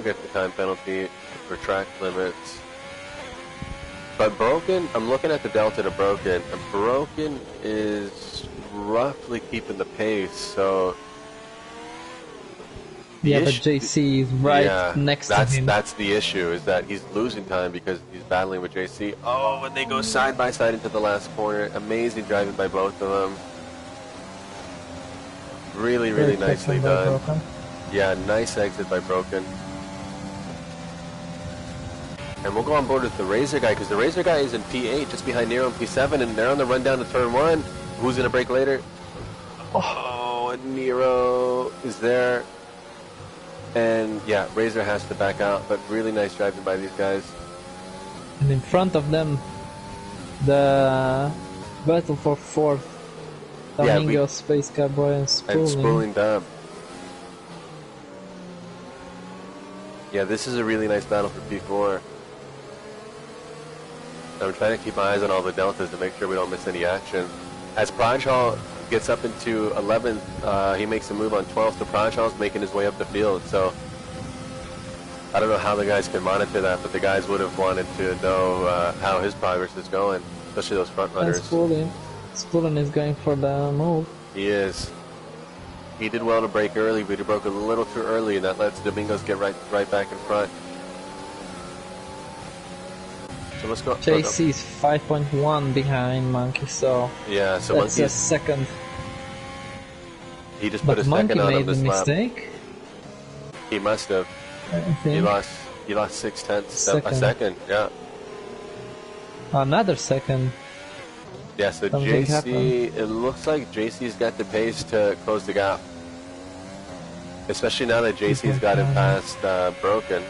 gets the time penalty for track limits. But Broken, I'm looking at the delta to Broken, and Broken is roughly keeping the pace, so Yeah, but issue, JC is right yeah, next to him. that's the issue, is that he's losing time because he's battling with JC. Oh, and they go side by side into the last corner. Amazing driving by both of them. Really, really Great nicely section by done. Broken. Yeah, nice exit by Broken. And we'll go on board with the Razor guy, because the Razor guy is in P8, just behind Nero in P7, and they're on the run down to turn 1. Who's going to break later? Oh, and Nero is there. And yeah, Razor has to back out, but really nice driving by these guys. And in front of them, the battle for fourth. Domingo, Space Cowboy, and Spooling. And Spooling Dub. Yeah, this is a really nice battle for P4. I'm trying to keep my eyes on all the deltas to make sure we don't miss any action. As Prajal gets up into 11th, he makes a move on 12th, so Prajal's making his way up the field. So I don't know how the guys can monitor that, but the guys would have wanted to know how his progress is going, especially those front runners. And Spooling is going for the move. He is. He did well to break early, but he broke a little too early, and that lets Domingos get right back in front. So let's go. JC is 5.1 behind Monkey, so yeah, so that's a Monkey's second. He just But put a Monkey second on him made a this lap. mistake. He must have. I think. He lost 6/10 a Second. second. Yeah. Another second. Yeah. So Something JC, happened. it looks like JC's got the pace to close the gap, especially now that JC's got him past Broken.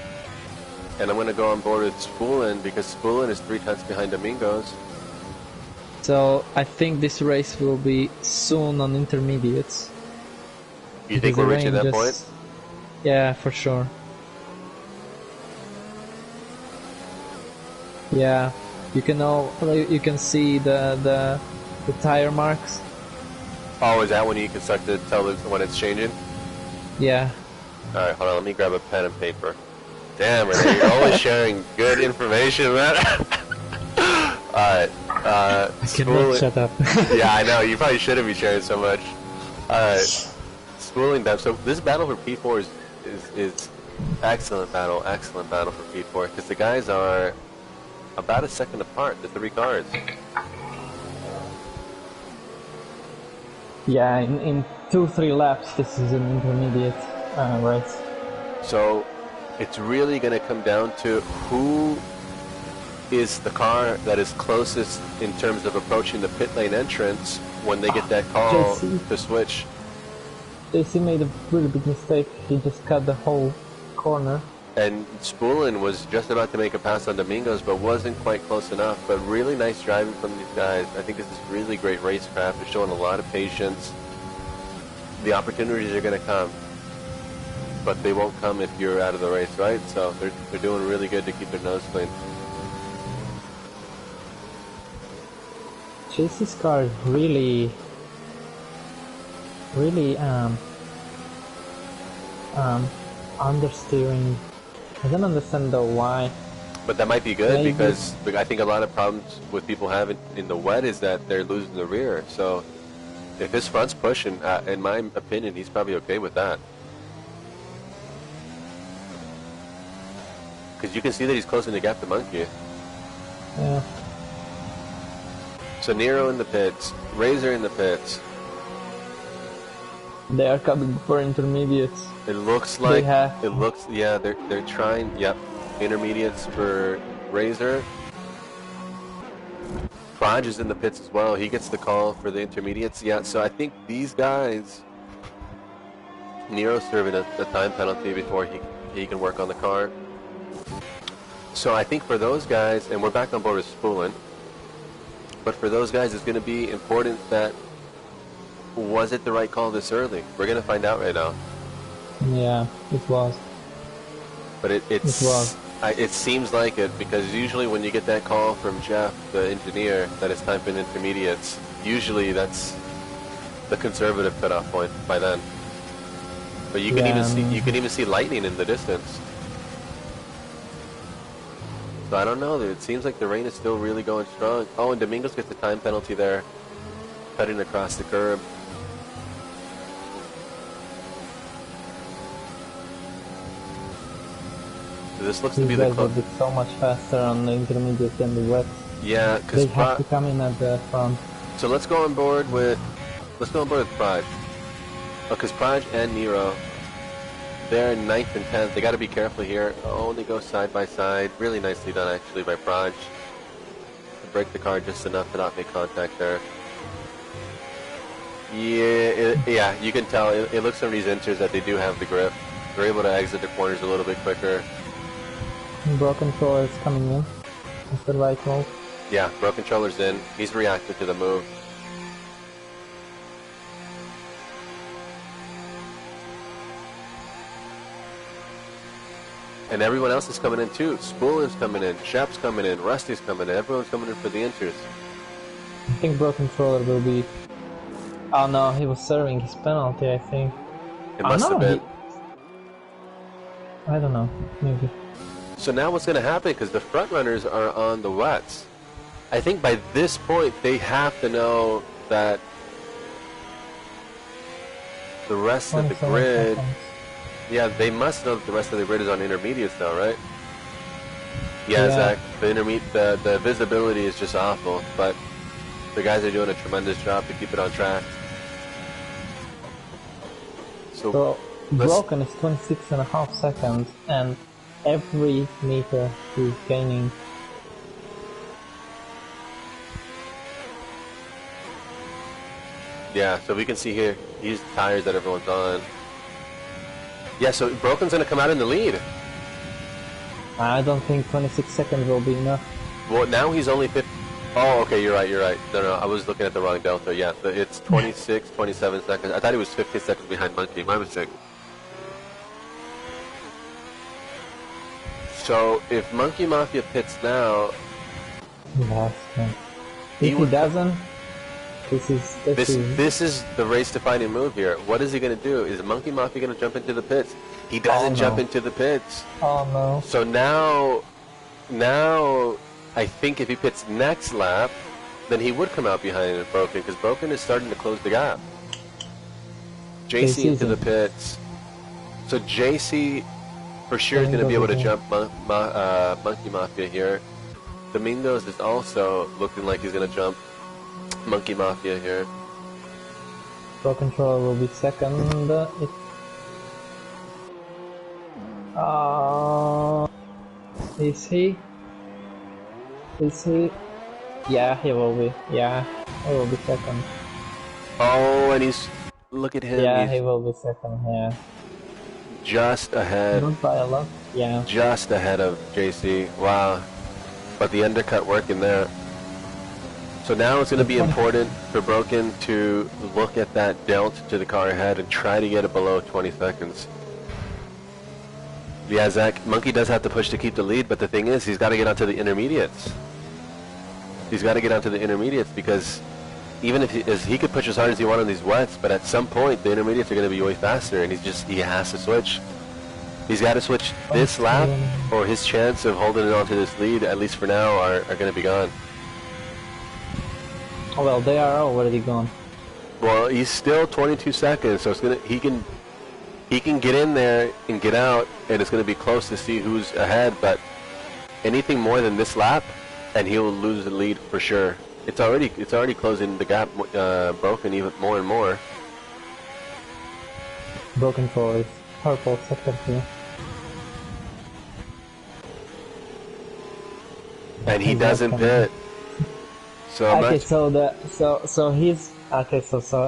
And I'm going to go on board with Spoolin because Spoolin is 3 tenths behind Domingos. So I think this race will be soon on intermediates. You think Because we're the reaching that rain point? just- Yeah, for sure. Yeah, you can see the tire marks. Oh, is that when you can start to tell when it's changing? Yeah. All right, hold on. Let me grab a pen and paper. Damn, Renee, you're always sharing good information, man. All right. I cannot shut up. Yeah, I know. You probably shouldn't be sharing so much. All right. Spooling them. So this battle for P4 is excellent battle for P4 because the guys are about a second apart, the 3 cars. Yeah, in 2-3 laps, this is an intermediate race. So it's really going to come down to who is the car that is closest in terms of approaching the pit lane entrance when they get that call JC. to switch. JC made a really big mistake. He just cut the whole corner. And Spoolin was just about to make a pass on Domingos, but wasn't quite close enough. But really nice driving from these guys. I think this is really great racecraft. They're showing a lot of patience. The opportunities are going to come, but they won't come if you're out of the race, right? So they're doing really good to keep their nose clean. JC's car is really understeering. I don't understand though why. But that might be good Maybe. because I think a lot of problems with people having in the wet is that they're losing the rear. So if his front's pushing, in my opinion, he's probably okay with that. Because you can see that he's closing the gap to Monkey. Yeah. So Nero in the pits, Razor in the pits. They are coming for intermediates. It looks like have- they're trying. Yep, intermediates for Razor. Praj is in the pits as well. He gets the call for the intermediates. Yeah, so I think these guys. Nero's serving a time penalty before he can work on the car. So I think for those guys, and we're back on board with Spoolin. But for those guys, it's going to be important that was it the right call this early? We're going to find out right now. Yeah, it was. But it was. It seems like it because usually when you get that call from Jeff, the engineer, that it's time for intermediates, usually that's the conservative cutoff point by then. But you can even see lightning in the distance. So I don't know. It seems like the rain is still really going strong. Oh, and Domingos gets the time penalty there, cutting across the curb. This looks to These be the guys will close. be so much faster on the intermediate than the wet. Yeah, They because have to come in at the front. so let's go on board with Praj. Because Praj and Nero, they're 9th and 10th. They got to be careful here. Oh, they go side by side. Really nicely done actually by Praj. To break the car just enough to not make contact there. Yeah, you can tell. It looks from these inters that they do have the grip. They're able to exit the corners a little bit quicker. Bro controller is coming in. It's the right move. Yeah, Bro controller's in. He's reacted to the move. And everyone else is coming in too. Spoolin's coming in, Shep's coming in, Rusty's coming in. Everyone's coming in for the inters. I think Bro controller will be... Oh no, he was serving his penalty, I think. It must no, have been. I don't know, maybe. So now what's going to happen, because the front runners are on the wets, I think by this point they have to know that the rest of the 27 grid... seconds. Yeah, they must know that the rest of the grid is on intermediates now, right? Yeah, Yeah. Zach, the visibility is just awful, but the guys are doing a tremendous job to keep it on track. So, let's- broken is 26.5 seconds, and every meter is gaining. Yeah, so we can see here, these tires that everyone's on. Yeah, so Broken's going to come out in the lead. I don't think 26 seconds will be enough. Well, now he's only 50. Oh, okay, you're right. No, I was looking at the wrong delta. Yeah, it's 26, 27 seconds. I thought he was 15 seconds behind Monkey. My mistake. So, if Monkey Mafia pits now... Last one. He If he would- doesn't, This is the race-defining move here. What is he going to do? Is Monkey Mafia going to jump into the pits? He doesn't jump no. into the pits. Oh no. So now, I think if he pits next lap, then he would come out behind Broken, because Broken is starting to close the gap. JC into the pits. So JC for sure is going to be able to jump Monkey Mafia here. Domingos is also looking like he's going to jump Monkey Mafia here. Pro controller will be second. Is he? Is he? Yeah, he will be. Yeah, he will be second. Oh, and look at him. Yeah, he's he will be second. Yeah. just ahead. Not by a lot. Yeah. Just ahead of JC. Wow. But the undercut working there. So now it's going to be important for Broken to look at that delta to the car ahead and try to get it below 20 seconds. Yeah, Zach, Monkey does have to push to keep the lead, but the thing is, he's got to get onto the intermediates. He's got to get onto the intermediates because even if he could push as hard as he wants on these wets, but at some point the intermediates are going to be way faster, and he has to switch. He's got to switch this lap, or his chance of holding it onto this lead, at least for now, are going to be gone. Oh, well, they are already gone. Well, he's still 22 seconds, so he can get in there and get out, and it's going to be close to see who's ahead. But anything more than this lap, and he'll lose the lead for sure. It's already closing the gap, Broken even more and more. Broken for purple sector here. And he doesn't pit. So Okay, much. so his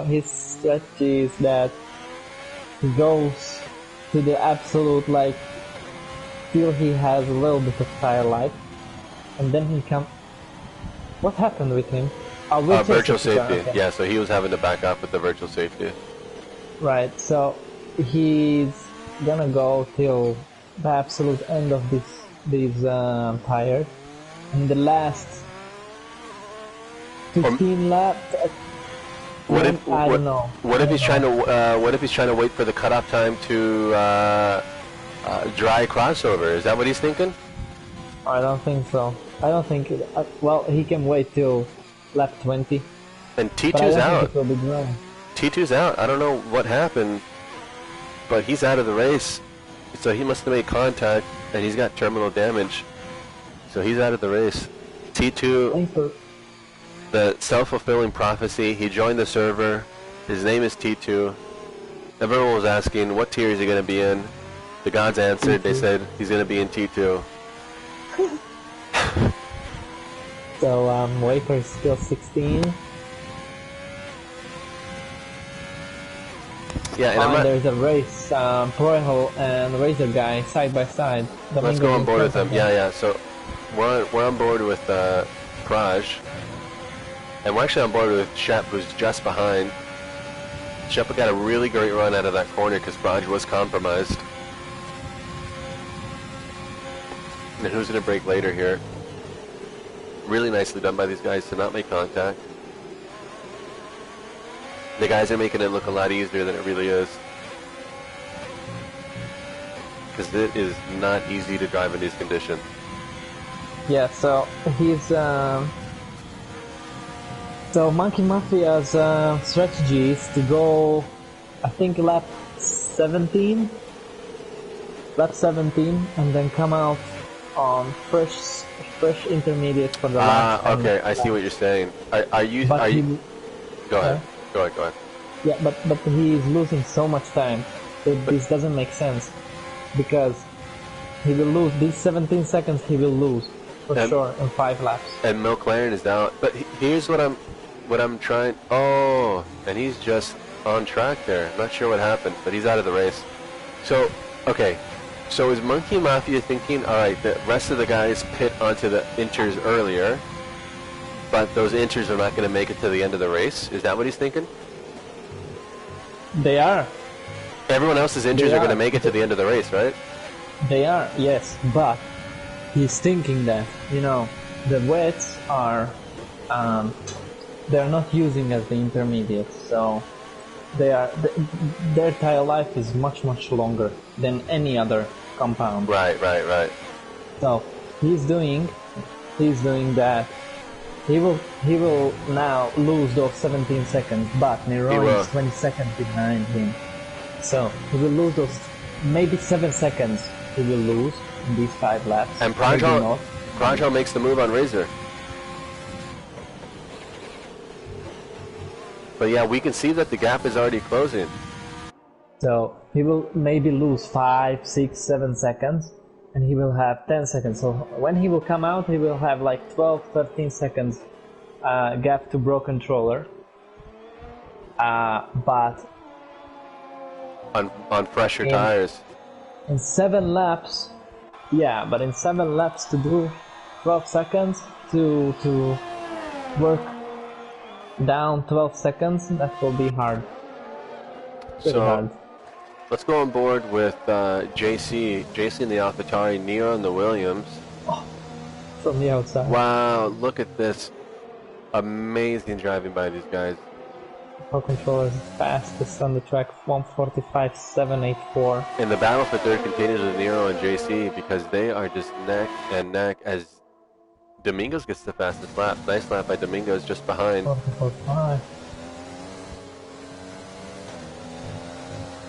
his strategy is that he goes to the absolute till he has a little bit of tire life, and then he comes. What happened with him? Virtual safety. Okay. Yeah, so he was having to back up with the virtual safety. Right. So he's gonna go till the absolute end of these tires, and the last 15 laps. I don't know. What if he's trying to wait for the cutoff time to dry crossover? Is that what he's thinking? I don't think so. I don't think. Well, he can wait till lap 20. And But I T2's don't out. think it will be dry. T2's out. I don't know what happened, but he's out of the race. So he must have made contact, and he's got terminal damage. So he's out of the race. T2, Vapor. the self-fulfilling prophecy. He joined the server. His name is T2. Everyone was asking, what tier is he going to be in? The gods answered. They said he's going to be in T2. So Wafer is still 16. Yeah, and I'm not... There's a race. Proho and Razor Guy side by side. Let's go on board with them. Yeah. So we're on board with Praj, and we're actually on board with Shep, who's just behind. Shep got a really great run out of that corner because Praj was compromised. And who's going to break later here? Really nicely done by these guys to not make contact. The guys are making it look a lot easier than it really is. Because it is not easy to drive in these conditions. Yeah, so he's so Monkey Mafia's strategy is to go, I think, lap 17, and then come out on fresh intermediate for the last. Okay, I see what you're saying. Are you? Go ahead. Go ahead. Yeah, but he's losing so much time that this doesn't make sense, because he will lose these 17 seconds. He will lose for sure in 5 laps. And McLaren is down. But here's what I'm trying. Oh, and he's just on track there. I'm not sure what happened, but he's out of the race. So okay. So is Monkey Mafia thinking, all right, the rest of the guys pit onto the inters earlier, but those inters are not going to make it to the end of the race? Is that what he's thinking? They are. Everyone else's inters are going to make it to the end of the race, right? They are, yes, but he's thinking that, the wets are, they're not using as the intermediates, so their tire life is much longer than any other compound. Right. So he's doing that. He will now lose those 17 seconds, but Nero is 20 seconds behind him. So he will lose those maybe 7 seconds. He will lose in these 5 laps. And Prajal makes the move on Razor. But yeah, we can see that the gap is already closing. So he will maybe lose 5, 6, 7 seconds, and he will have 10 seconds. So when he will come out, he will have like 12, 13 seconds gap to Bro Controller. But on fresher tires. In 7 laps, yeah, but in 7 laps to do 12 seconds to work down 12 seconds, that will be hard. Pretty hard. Let's go on board with JC in the AlphaTauri, Nero in the Williams. Oh, from the outside. Wow, look at this. Amazing driving by these guys. Pro Controller is fastest on the track, 1:45.784. And the battle for third continues with Nero and JC because they are just neck and neck as Domingos gets the fastest lap. Nice lap by Domingos just behind. 44.5.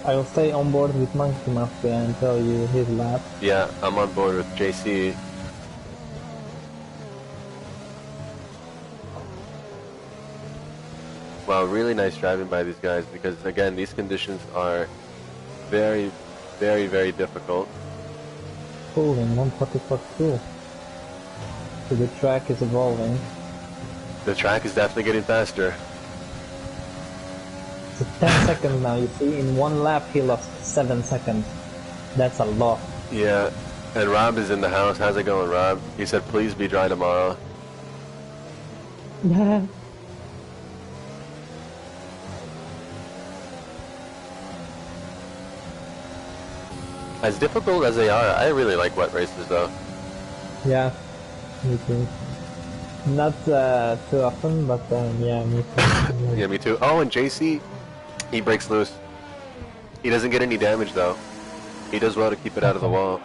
I will stay on board with Monkey Mafia and tell you his lap. Yeah, I'm on board with JC. Wow, really nice driving by these guys because, again, these conditions are very, very, very difficult. Cool, in 1:44.2. So the track is evolving. The track is definitely getting faster. So 10 seconds now, you see, in 1 lap he lost 7 seconds. That's a lot. Yeah, and Rob is in the house. How's it going, Rob? He said, please be dry tomorrow. As difficult as they are, I really like wet races though. Yeah, me too. Not too often, but yeah, me too. Yeah, me too. Oh, and JC, he breaks loose. He doesn't get any damage though. He does well to keep it out of the wall.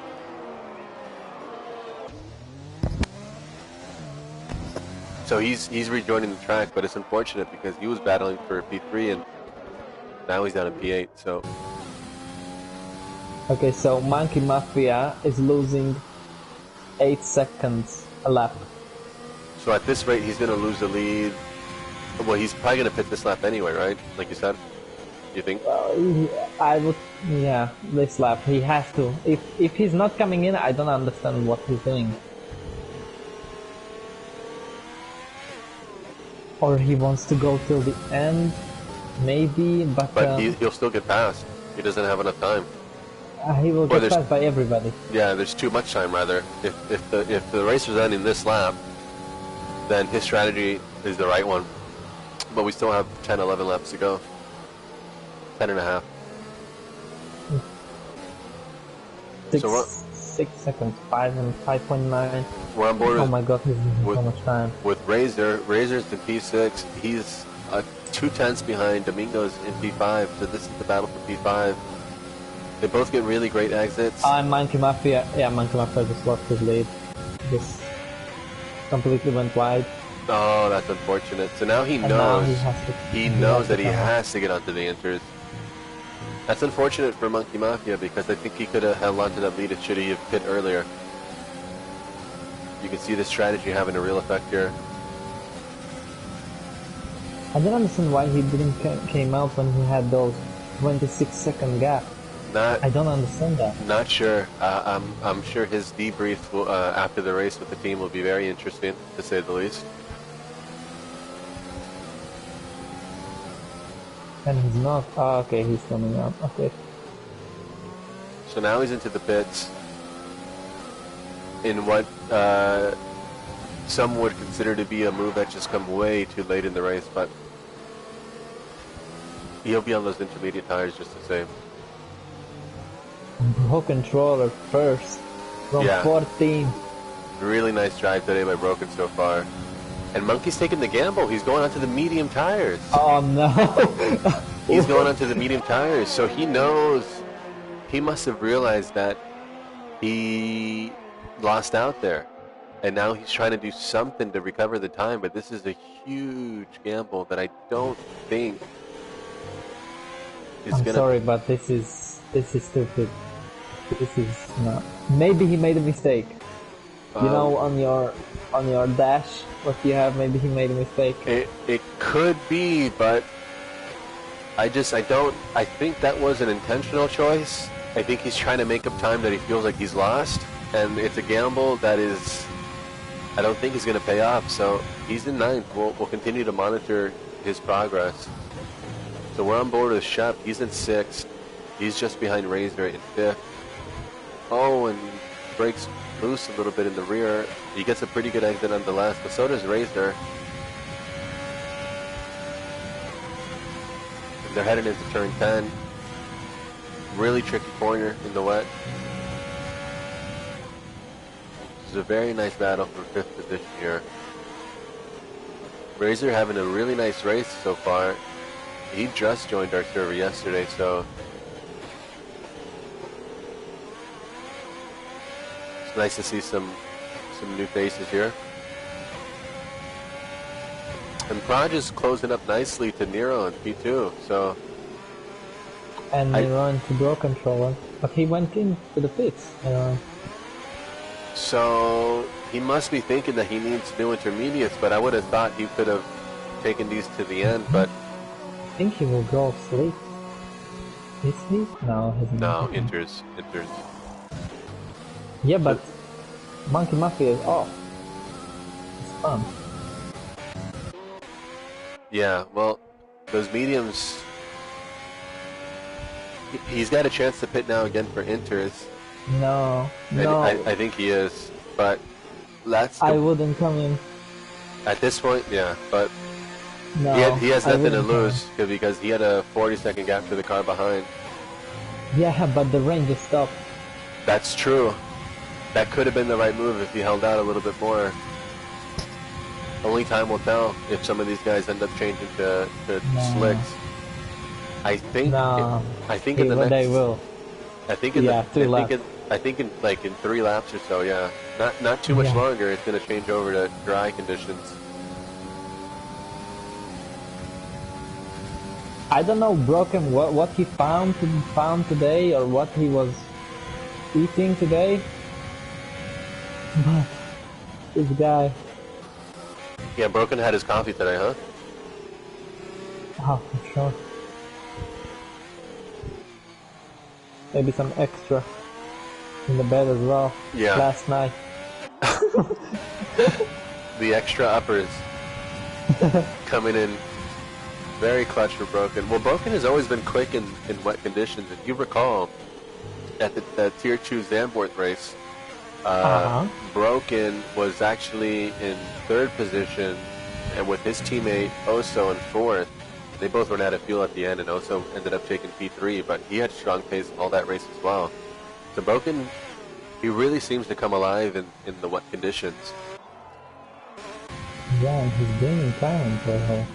So he's rejoining the track, but it's unfortunate because he was battling for P3 and now he's down in P8. So Okay, so Monkey Mafia is losing 8 seconds a lap. So at this rate, he's going to lose the lead. Well, he's probably going to pit this lap anyway, right? Like you said. You think? I would, yeah, this lap he has to. If he's not coming in, I don't understand what he's doing. Or he wants to go till the end, maybe, but he'll still get past. He doesn't have enough time. He will get passed by everybody. Yeah, there's too much time rather. If the race was ending this lap, then his strategy is the right one. But we still have 10, 11 laps to go. 10 and a half. 6 seconds, 5 and 5.9. We're on board. Oh my god, he's losing so much time. With Razor, Razor's in P6. He's 2/10 behind. Domingo's in P5. So this is the battle for P5. They both get really great exits. Monkey Mafia. Yeah, Monkey Mafia just lost his lead. Just completely went wide. Oh, that's unfortunate. So now he knows. Now he knows that he has to get onto the inters. That's unfortunate for Monkey Mafia because I think he could have held on to that lead. It should have pit earlier. You can see the strategy having a real effect here. I don't understand why he didn't came out when he had those 26-second gap. I don't understand that. Not sure. I'm sure his debrief will, after the race with the team will be very interesting, to say the least. And he's not. Oh, okay, he's coming out. Okay. So now he's into the pits in what some would consider to be a move that just come way too late in the race, but he'll be on those intermediate tires just the same. Bro Controller first from 14. Really nice drive today by Broken so far. And Monkey's taking the gamble. He's going onto the medium tires. Oh no. He's going onto the medium tires. So he knows, he must have realized that he lost out there. And now he's trying to do something to recover the time. But this is a huge gamble that I don't think is gonna... sorry, but this is stupid. This is not. Maybe he made a mistake. You know, on your dash, what you have, maybe he made a mistake. It could be, but I think that was an intentional choice. I think he's trying to make up time that he feels like he's lost, and it's a gamble that is, I don't think is going to pay off. So he's in 9th. We'll continue to monitor his progress. So we're on board with Shep. He's in 6th. He's just behind Razor in 5th. Oh, and breaks loose a little bit in the rear. He gets a pretty good exit on the last, but so does Razor. And they're heading into turn 10. Really tricky corner in the wet. This is a very nice battle for 5th position here. Razor having a really nice race so far. He just joined our server yesterday, so it's nice to see some new faces here. And Proj is closing up nicely to Nero in P2, so... And Nero into Bro Controller, but he went into the pits. So he must be thinking that he needs new intermediates, but I would have thought he could have taken these to the end, but... I think he will go sleep. Is he? No, he's not. No, enters. Yeah, but Monkey Mafia is off. It's fun. Yeah, well, those mediums... He's got a chance to pit now again for inters. No. I think he is, but that's... I wouldn't come in. At this point, yeah, but... No, he has nothing to lose because he had a 40-second gap to the car behind. Yeah, but the range is stopped. That's true. That could have been the right move if he held out a little bit more. Only time will tell if some of these guys end up changing to slicks. I think. I think in the next. They will. I think in I think in like in 3 laps or so. Yeah, not too much longer. It's going to change over to dry conditions. I don't know, Broken, what he found today, or what he was eating today, but this guy, Yeah, Broken had his coffee today, huh? oh, for sure. Maybe some extra in the bed as well. Yeah. Last night. The extra uppers coming in very clutch for Broken. Well, Broken has always been quick in wet conditions. If you recall, at the Tier 2 Zandvoort race, Broken was actually in 3rd position, and with his teammate Oso in 4th. They both ran out of fuel at the end, and Oso ended up taking P3, but he had strong pace all that race as well. So Broken, he really seems to come alive in the wet conditions. Yeah, and he's gaining time for her.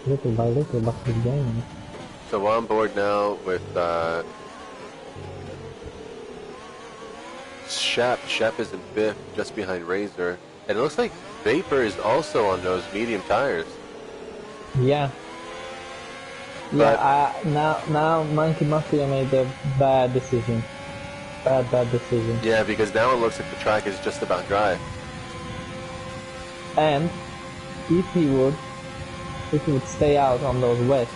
Little by little, but he's gaining. So we're on board now with Shep. Shep is in 5th, just behind Razor. And it looks like Vapor is also on those medium tires. Yeah. But Now Monkey Mafia made a bad decision. Bad decision. yeah, because now it looks like the track is just about dry. And if he would stay out on those wets,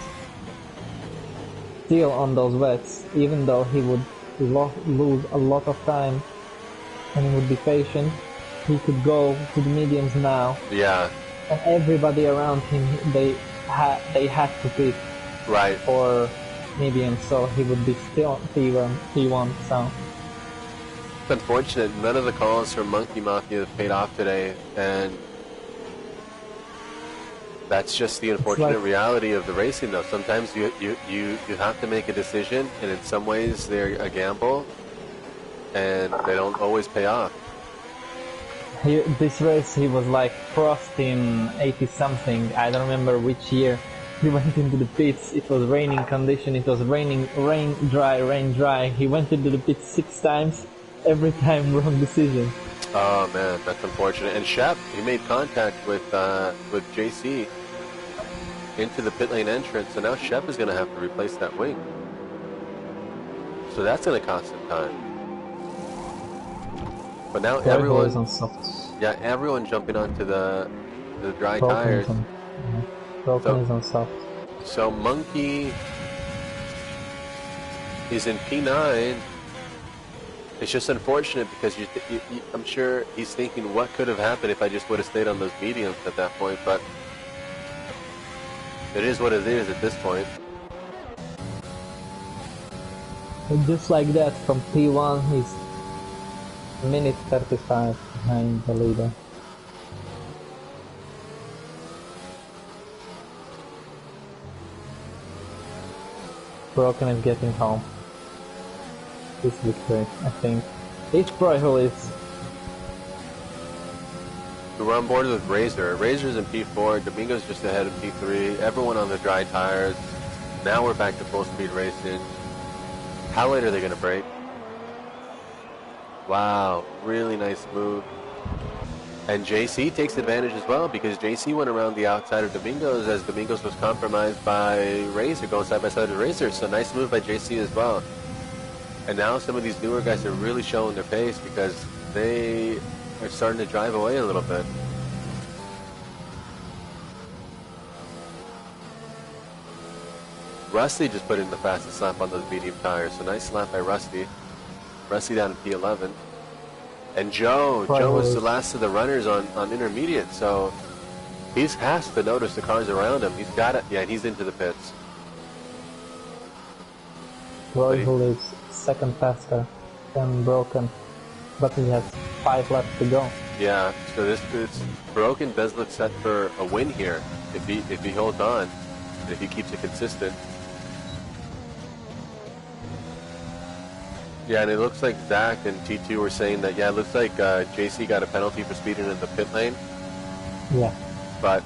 still on those wets, even though he would lose a lot of time and he would be patient, he could go to the mediums now. Yeah. And everybody around him, they had to pick Right. for mediums, so he would be still P1, so. It's unfortunate. None of the calls from Monkey Mafia have paid off today, and that's just the unfortunate reality of the racing, though. Sometimes you have to make a decision, and in some ways they're a gamble, and they don't always pay off. This race he was like Frost in 80 something, I don't remember which year. He went into the pits, it was raining condition, it was raining, rain dry. He went into the pits 6 times, every time wrong decision. Oh man, that's unfortunate. And Shep, he made contact with JC into the pit lane entrance, so now Shep is going to have to replace that wing. So that's going to cost him time. But now everyone, on softs. yeah, everyone jumping onto the dry Broken tires. Broken is on soft. So Monkey is in P9. It's just unfortunate because I'm sure he's thinking, what could have happened if I just would have stayed on those mediums at that point, but it is what it is at this point. And just like that, from P1 he's minute 35 behind the leader. Broken is getting home. This victory, I think. Each pro is. We're on board with Razor. Razor's in P4, Domingo's just ahead of P3, everyone on the dry tires. Now we're back to full speed racing. How late are they going to break? Wow, really nice move. And JC takes advantage as well because JC went around the outside of Domingos as Domingos was compromised by Razor, going side by side with Razor. So nice move by JC as well. And now some of these newer guys are really showing their pace because they are starting to drive away a little bit. Rusty just put in the fastest lap on those medium tires. So nice lap by Rusty. Rusty down to P11. And Joe was the last of the runners on intermediate, so he has to notice the cars around him. He's got it. Yeah, he's into the pits. Royal is second faster than Broken, but he has 5 laps to go. Yeah, so this Broken does look set for a win here if he holds on and if he keeps it consistent. Yeah, and it looks like Zach and T2 were saying that, yeah, it looks like JC got a penalty for speeding in the pit lane. Yeah. But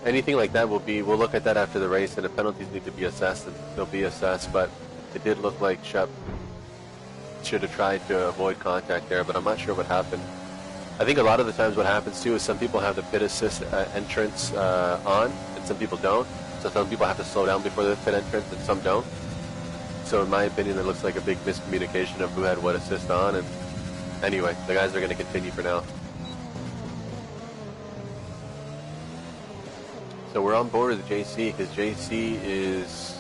anything like that we'll look at that after the race, and if penalties need to be assessed, they'll be assessed. But it did look like Shep should have tried to avoid contact there, but I'm not sure what happened. I think a lot of the times what happens too is some people have the pit assist entrance on, and some people don't. So some people have to slow down before the pit entrance, and some don't. So in my opinion, it looks like a big miscommunication of who had what assist on. And anyway, the guys are going to continue for now. So we're on board with JC because JC is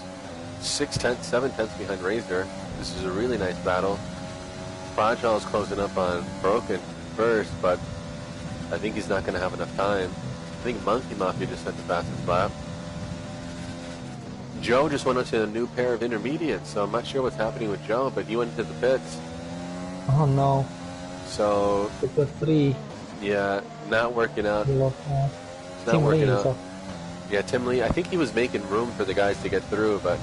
6/10, 7/10 behind Razor. This is a really nice battle. Fragile is closing up on Broken first, but I think he's not going to have enough time. I think Monkey Mafia just set the fastest lap. Joe just went into a new pair of intermediates, so I'm not sure what's happening with Joe, but he went into the pits. Oh no. So, Super 3. yeah, not working out. It's not Tim working Lee, out. so- Yeah, Tim Lee, I think he was making room for the guys to get through, but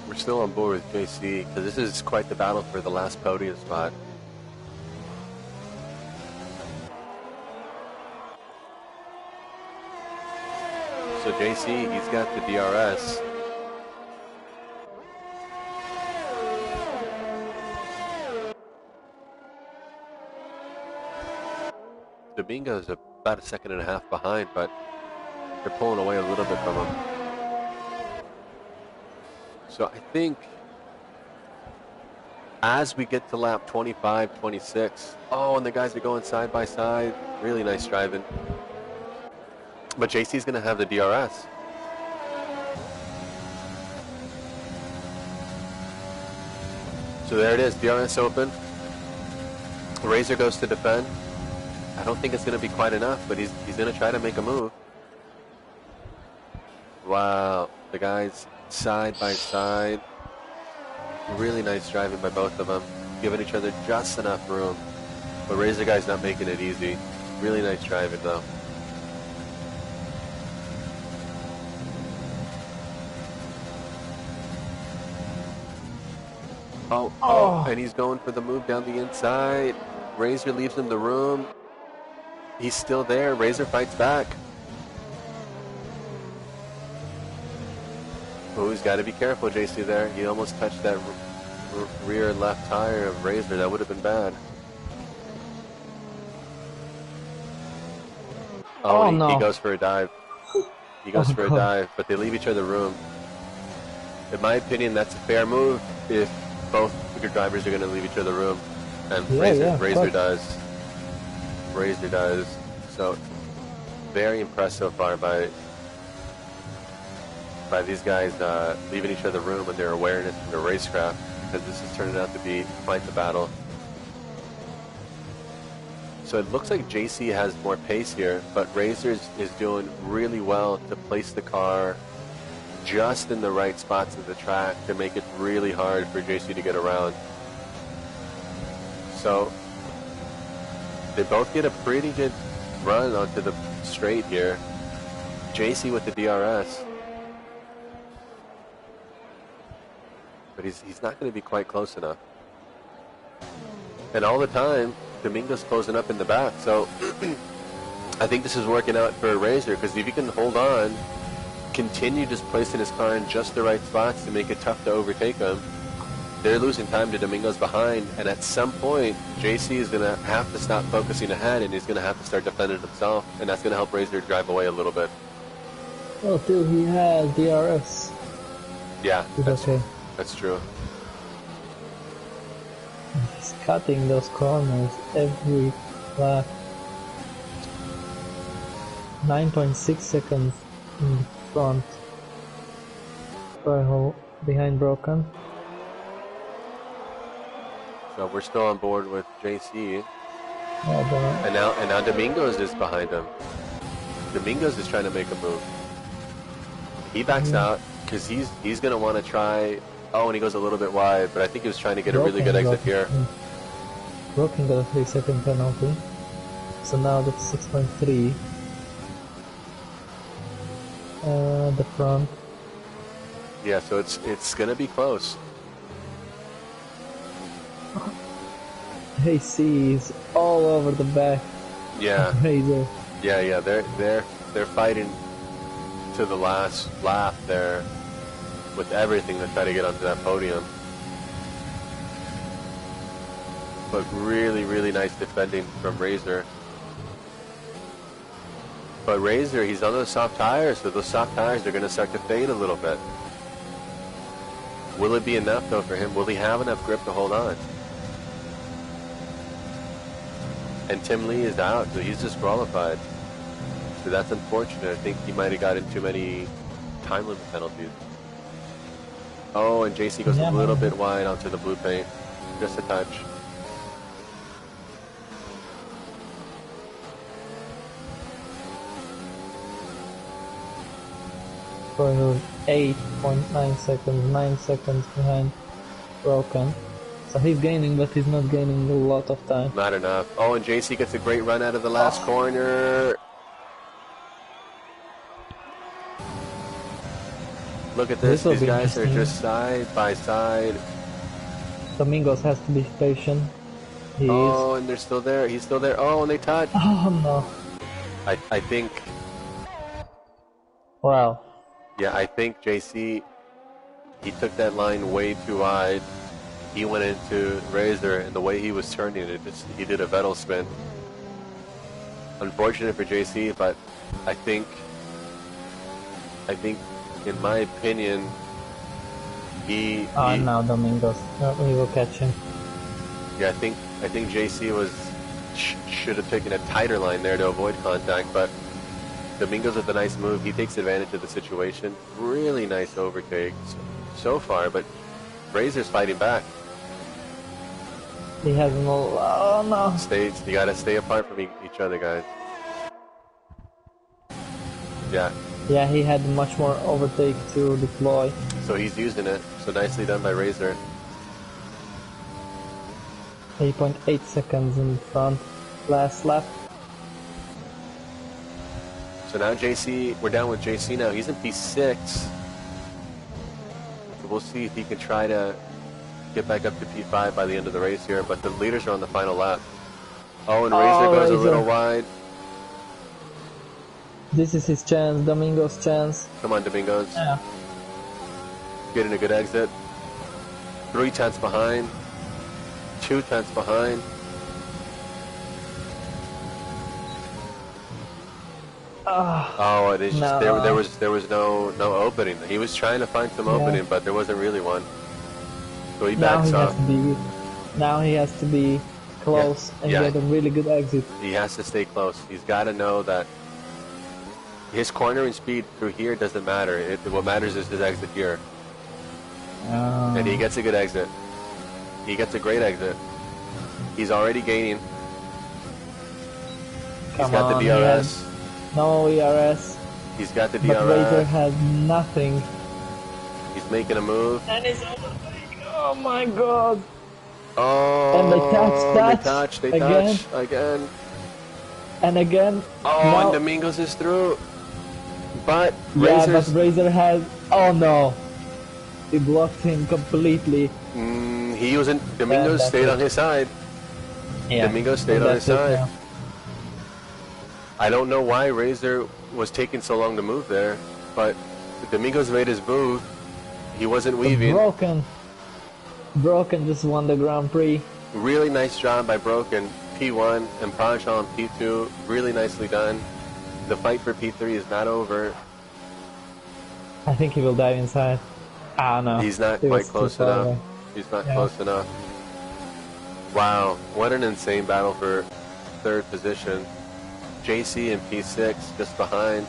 we're still on board with JC, because this is quite the battle for the last podium spot. So JC, he's got the DRS. Domingo's about a second and a half behind, but they're pulling away a little bit from him. So I think as we get to lap 25, 26, oh, and the guys are going side by side. Really nice driving. But JC's going to have the DRS. So there it is, DRS open. Razor goes to defend. I don't think it's going to be quite enough, but he's going to try to make a move. Wow, the guys side by side. Really nice driving by both of them, giving each other just enough room. But Razor guy's not making it easy. Really nice driving though. Oh, and he's going for the move down the inside. Razor leaves him the room. He's still there. Razor fights back. Oh, he's got to be careful, JC, there. He almost touched that rear left tire of Razor. That would have been bad. Oh, he, no. he goes for a dive. He goes for a God. dive, but they leave each other room. In my opinion, that's a fair move if both your drivers are going to leave each other room. And Yeah, Razor of does. Razor does. So, very impressed so far by these guys leaving each other room and their awareness and their racecraft, because this is turning out to be quite the battle. So it looks like JC has more pace here, but Razor is doing really well to place the car just in the right spots of the track to make it really hard for JC to get around. So they both get a pretty good run onto the straight here. JC with the DRS. But he's not going to be quite close enough. And all the time, Domingo's closing up in the back. So I think this is working out for Razor, because if he can hold on, continue just placing his car in just the right spots to make it tough to overtake him, they're losing time to Domingo's behind. And at some point, JC is going to have to stop focusing ahead, and he's going to have to start defending himself. And that's going to help Razor drive away a little bit. Oh, dude, he has DRS. Yeah, It's okay. that's true. He's cutting those corners every lap. 9.6 seconds in the front. Behind Broken. So we're still on board with JC. Yeah, And now Domingos is behind him. Domingos is trying to make a move. He backs out because he's going to want to try. Oh, and he goes a little bit wide, but I think he was trying to get a really good exit here. Broken got a 3-second penalty. So now that's 6.3. The front. Yeah, so it's going to be close. JC is all over the back. Yeah, Razor. yeah. They're fighting to the last lap there with everything to try to get onto that podium. But really, really nice defending from Razor. But Razor, he's on those soft tires, so those soft tires are going to start to fade a little bit. Will it be enough though for him? Will he have enough grip to hold on? And Tim Lee is out, so he's disqualified. So that's unfortunate. I think he might have gotten too many time limit penalties. Oh, and JC goes a little bit wide onto the blue paint. Just a touch. For 8.9 seconds, 9 seconds behind Broken. So he's gaining, but he's not gaining a lot of time. Not enough. Oh, and JC gets a great run out of the last corner. Look at this. These guys are just side by side. Domingos has to be patient. He Oh, is. and they're still there. He's still there. Oh, and they touch. Oh no. I think, Wow. yeah, I think JC, he took that line way too wide. He went into Razor, and the way he was turning it, he did a Vettel spin. Unfortunate for JC, but I think, in my opinion, he Now Domingos. He will catch him. yeah, I think JC should have taken a tighter line there to avoid contact, but Domingos with a nice move. He takes advantage of the situation. Really nice overtake so far, but Razor's fighting back. He has no. Oh no. You gotta stay apart from each other, guys. Yeah, Yeah, he had much more overtake to deploy. so he's using it. So nicely done by Razor. 8.8 seconds in front. Last lap. So now JC, we're down with JC now. He's in P6. So we'll see if he can try to get back up to P5 by the end of the race here. But the leaders are on the final lap. Oh, and Razor goes a little wide. This is his chance, Domingos' chance. Come on, Domingos. Yeah. Getting a good exit. 3 tenths behind. 2 tenths behind. Oh, it is just No. there was no opening. He was trying to find some opening, but there wasn't really one. So he Now backs he up. has to be. Now he has to be close and Yeah. get a really good exit. He has to stay close. He's got to know that his cornering speed through here doesn't matter. What matters is his exit here. And he gets a good exit. He gets a great exit. He's already gaining. He's got the DRS. No ERS. He's got the But Razor DRS. has nothing. He's making a move. And he's overtaking. Oh my god. Oh, And they touch They again. touch again. And again. Oh, no. and Domingos is through. But Yeah, Razor's, but Razor has. Oh no. He blocked him completely. he wasn't. Domingos that's stayed it. on his side. Yeah. Domingos stayed on his That's it side. now. I don't know why Razor was taking so long to move there, but Domingos made his move. He wasn't weaving. Broken just won the Grand Prix. Really nice job by Broken. P1 and Panchal P2. Really nicely done. The fight for P3 is not over. I think he will dive inside. Ah no. He's not He quite was too close far enough. away. He's not Yeah. close enough. Wow, what an insane battle for third position. JC in P6 just behind.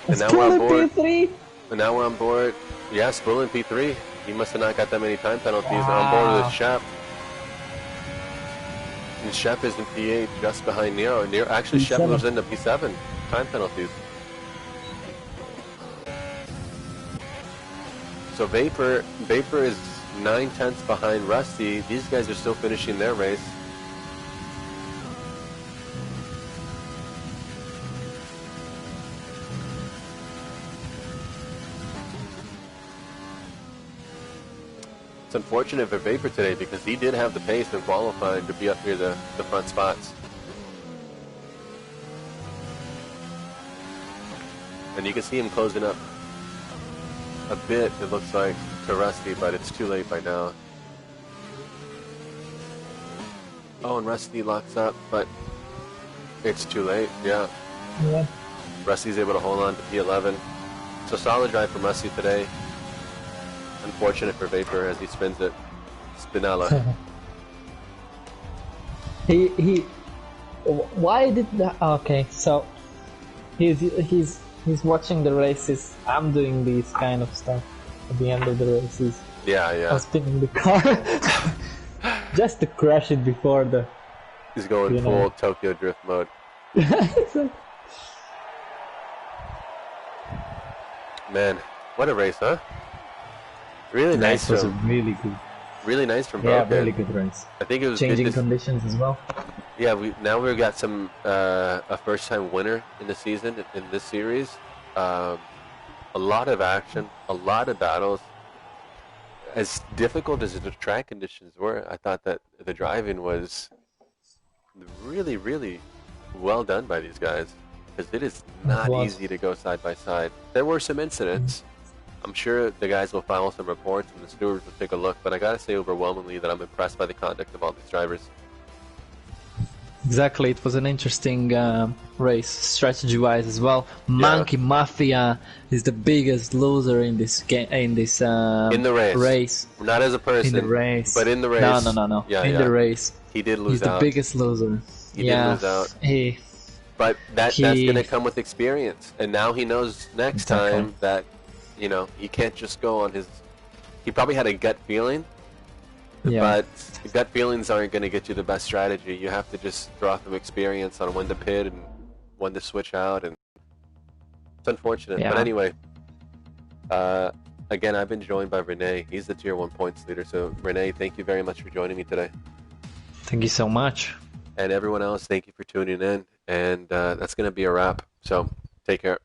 And now we're on board. P3. And now we're on board. Yeah, Spull in P3. He must have not got that many time penalties. On board with Shep. And Shep is in P8 just behind Nero. Actually, Shep P7. moves into P7. Time penalties. So Vapor is 9 tenths behind Rusty. These guys are still finishing their race. It's unfortunate for Vapor today because he did have the pace in qualifying to be up near the front spots. And you can see him closing up a bit, it looks like, to Rusty, but it's too late by now. Oh, and Rusty locks up, but it's too late, yeah. Yeah. Rusty's able to hold on to P11. So solid drive from Rusty today. Unfortunate for Vapor as he spins it. Spinella. He. Why did that? Okay, so he's watching the races. I'm doing these kind of stuff at the end of the races. Yeah, I'm yeah. spinning the car just to crash it before the. He's going You full know. Tokyo Drift mode. Man, what a race, huh? Really nice That was a from really good. really nice from Yeah, Broken. really good race. I think it was Changing good to, conditions as well. yeah, we've got some a first time winner in the season in this series. Um, a lot of action, a lot of battles. As difficult as the track conditions were, I thought that the driving was really, really well done by these guys because it is not was. easy to go side by side. There were some incidents. I'm sure the guys will file some reports and the stewards will take a look, but I gotta say overwhelmingly that I'm impressed by the conduct of all these drivers. Exactly, it was an interesting race, strategy-wise as well. Monkey Mafia is the biggest loser in this game, in this In the race. Not as a person, In the race, but in the race. No. Yeah, in yeah. the race, He did lose he's the out. biggest loser. He did yeah, lose out. But that's going to come with experience. And now he knows next Exactly. time that, he can't just go on his... He probably had a gut feeling, but gut feelings aren't going to get you the best strategy. You have to just draw from experience on when to pit and when to switch out. And it's unfortunate. Yeah. But anyway, again, I've been joined by Renee. He's the Tier 1 points leader. So, Renee, thank you very much for joining me today. Thank you so much. And everyone else, thank you for tuning in. And that's going to be a wrap. So, take care.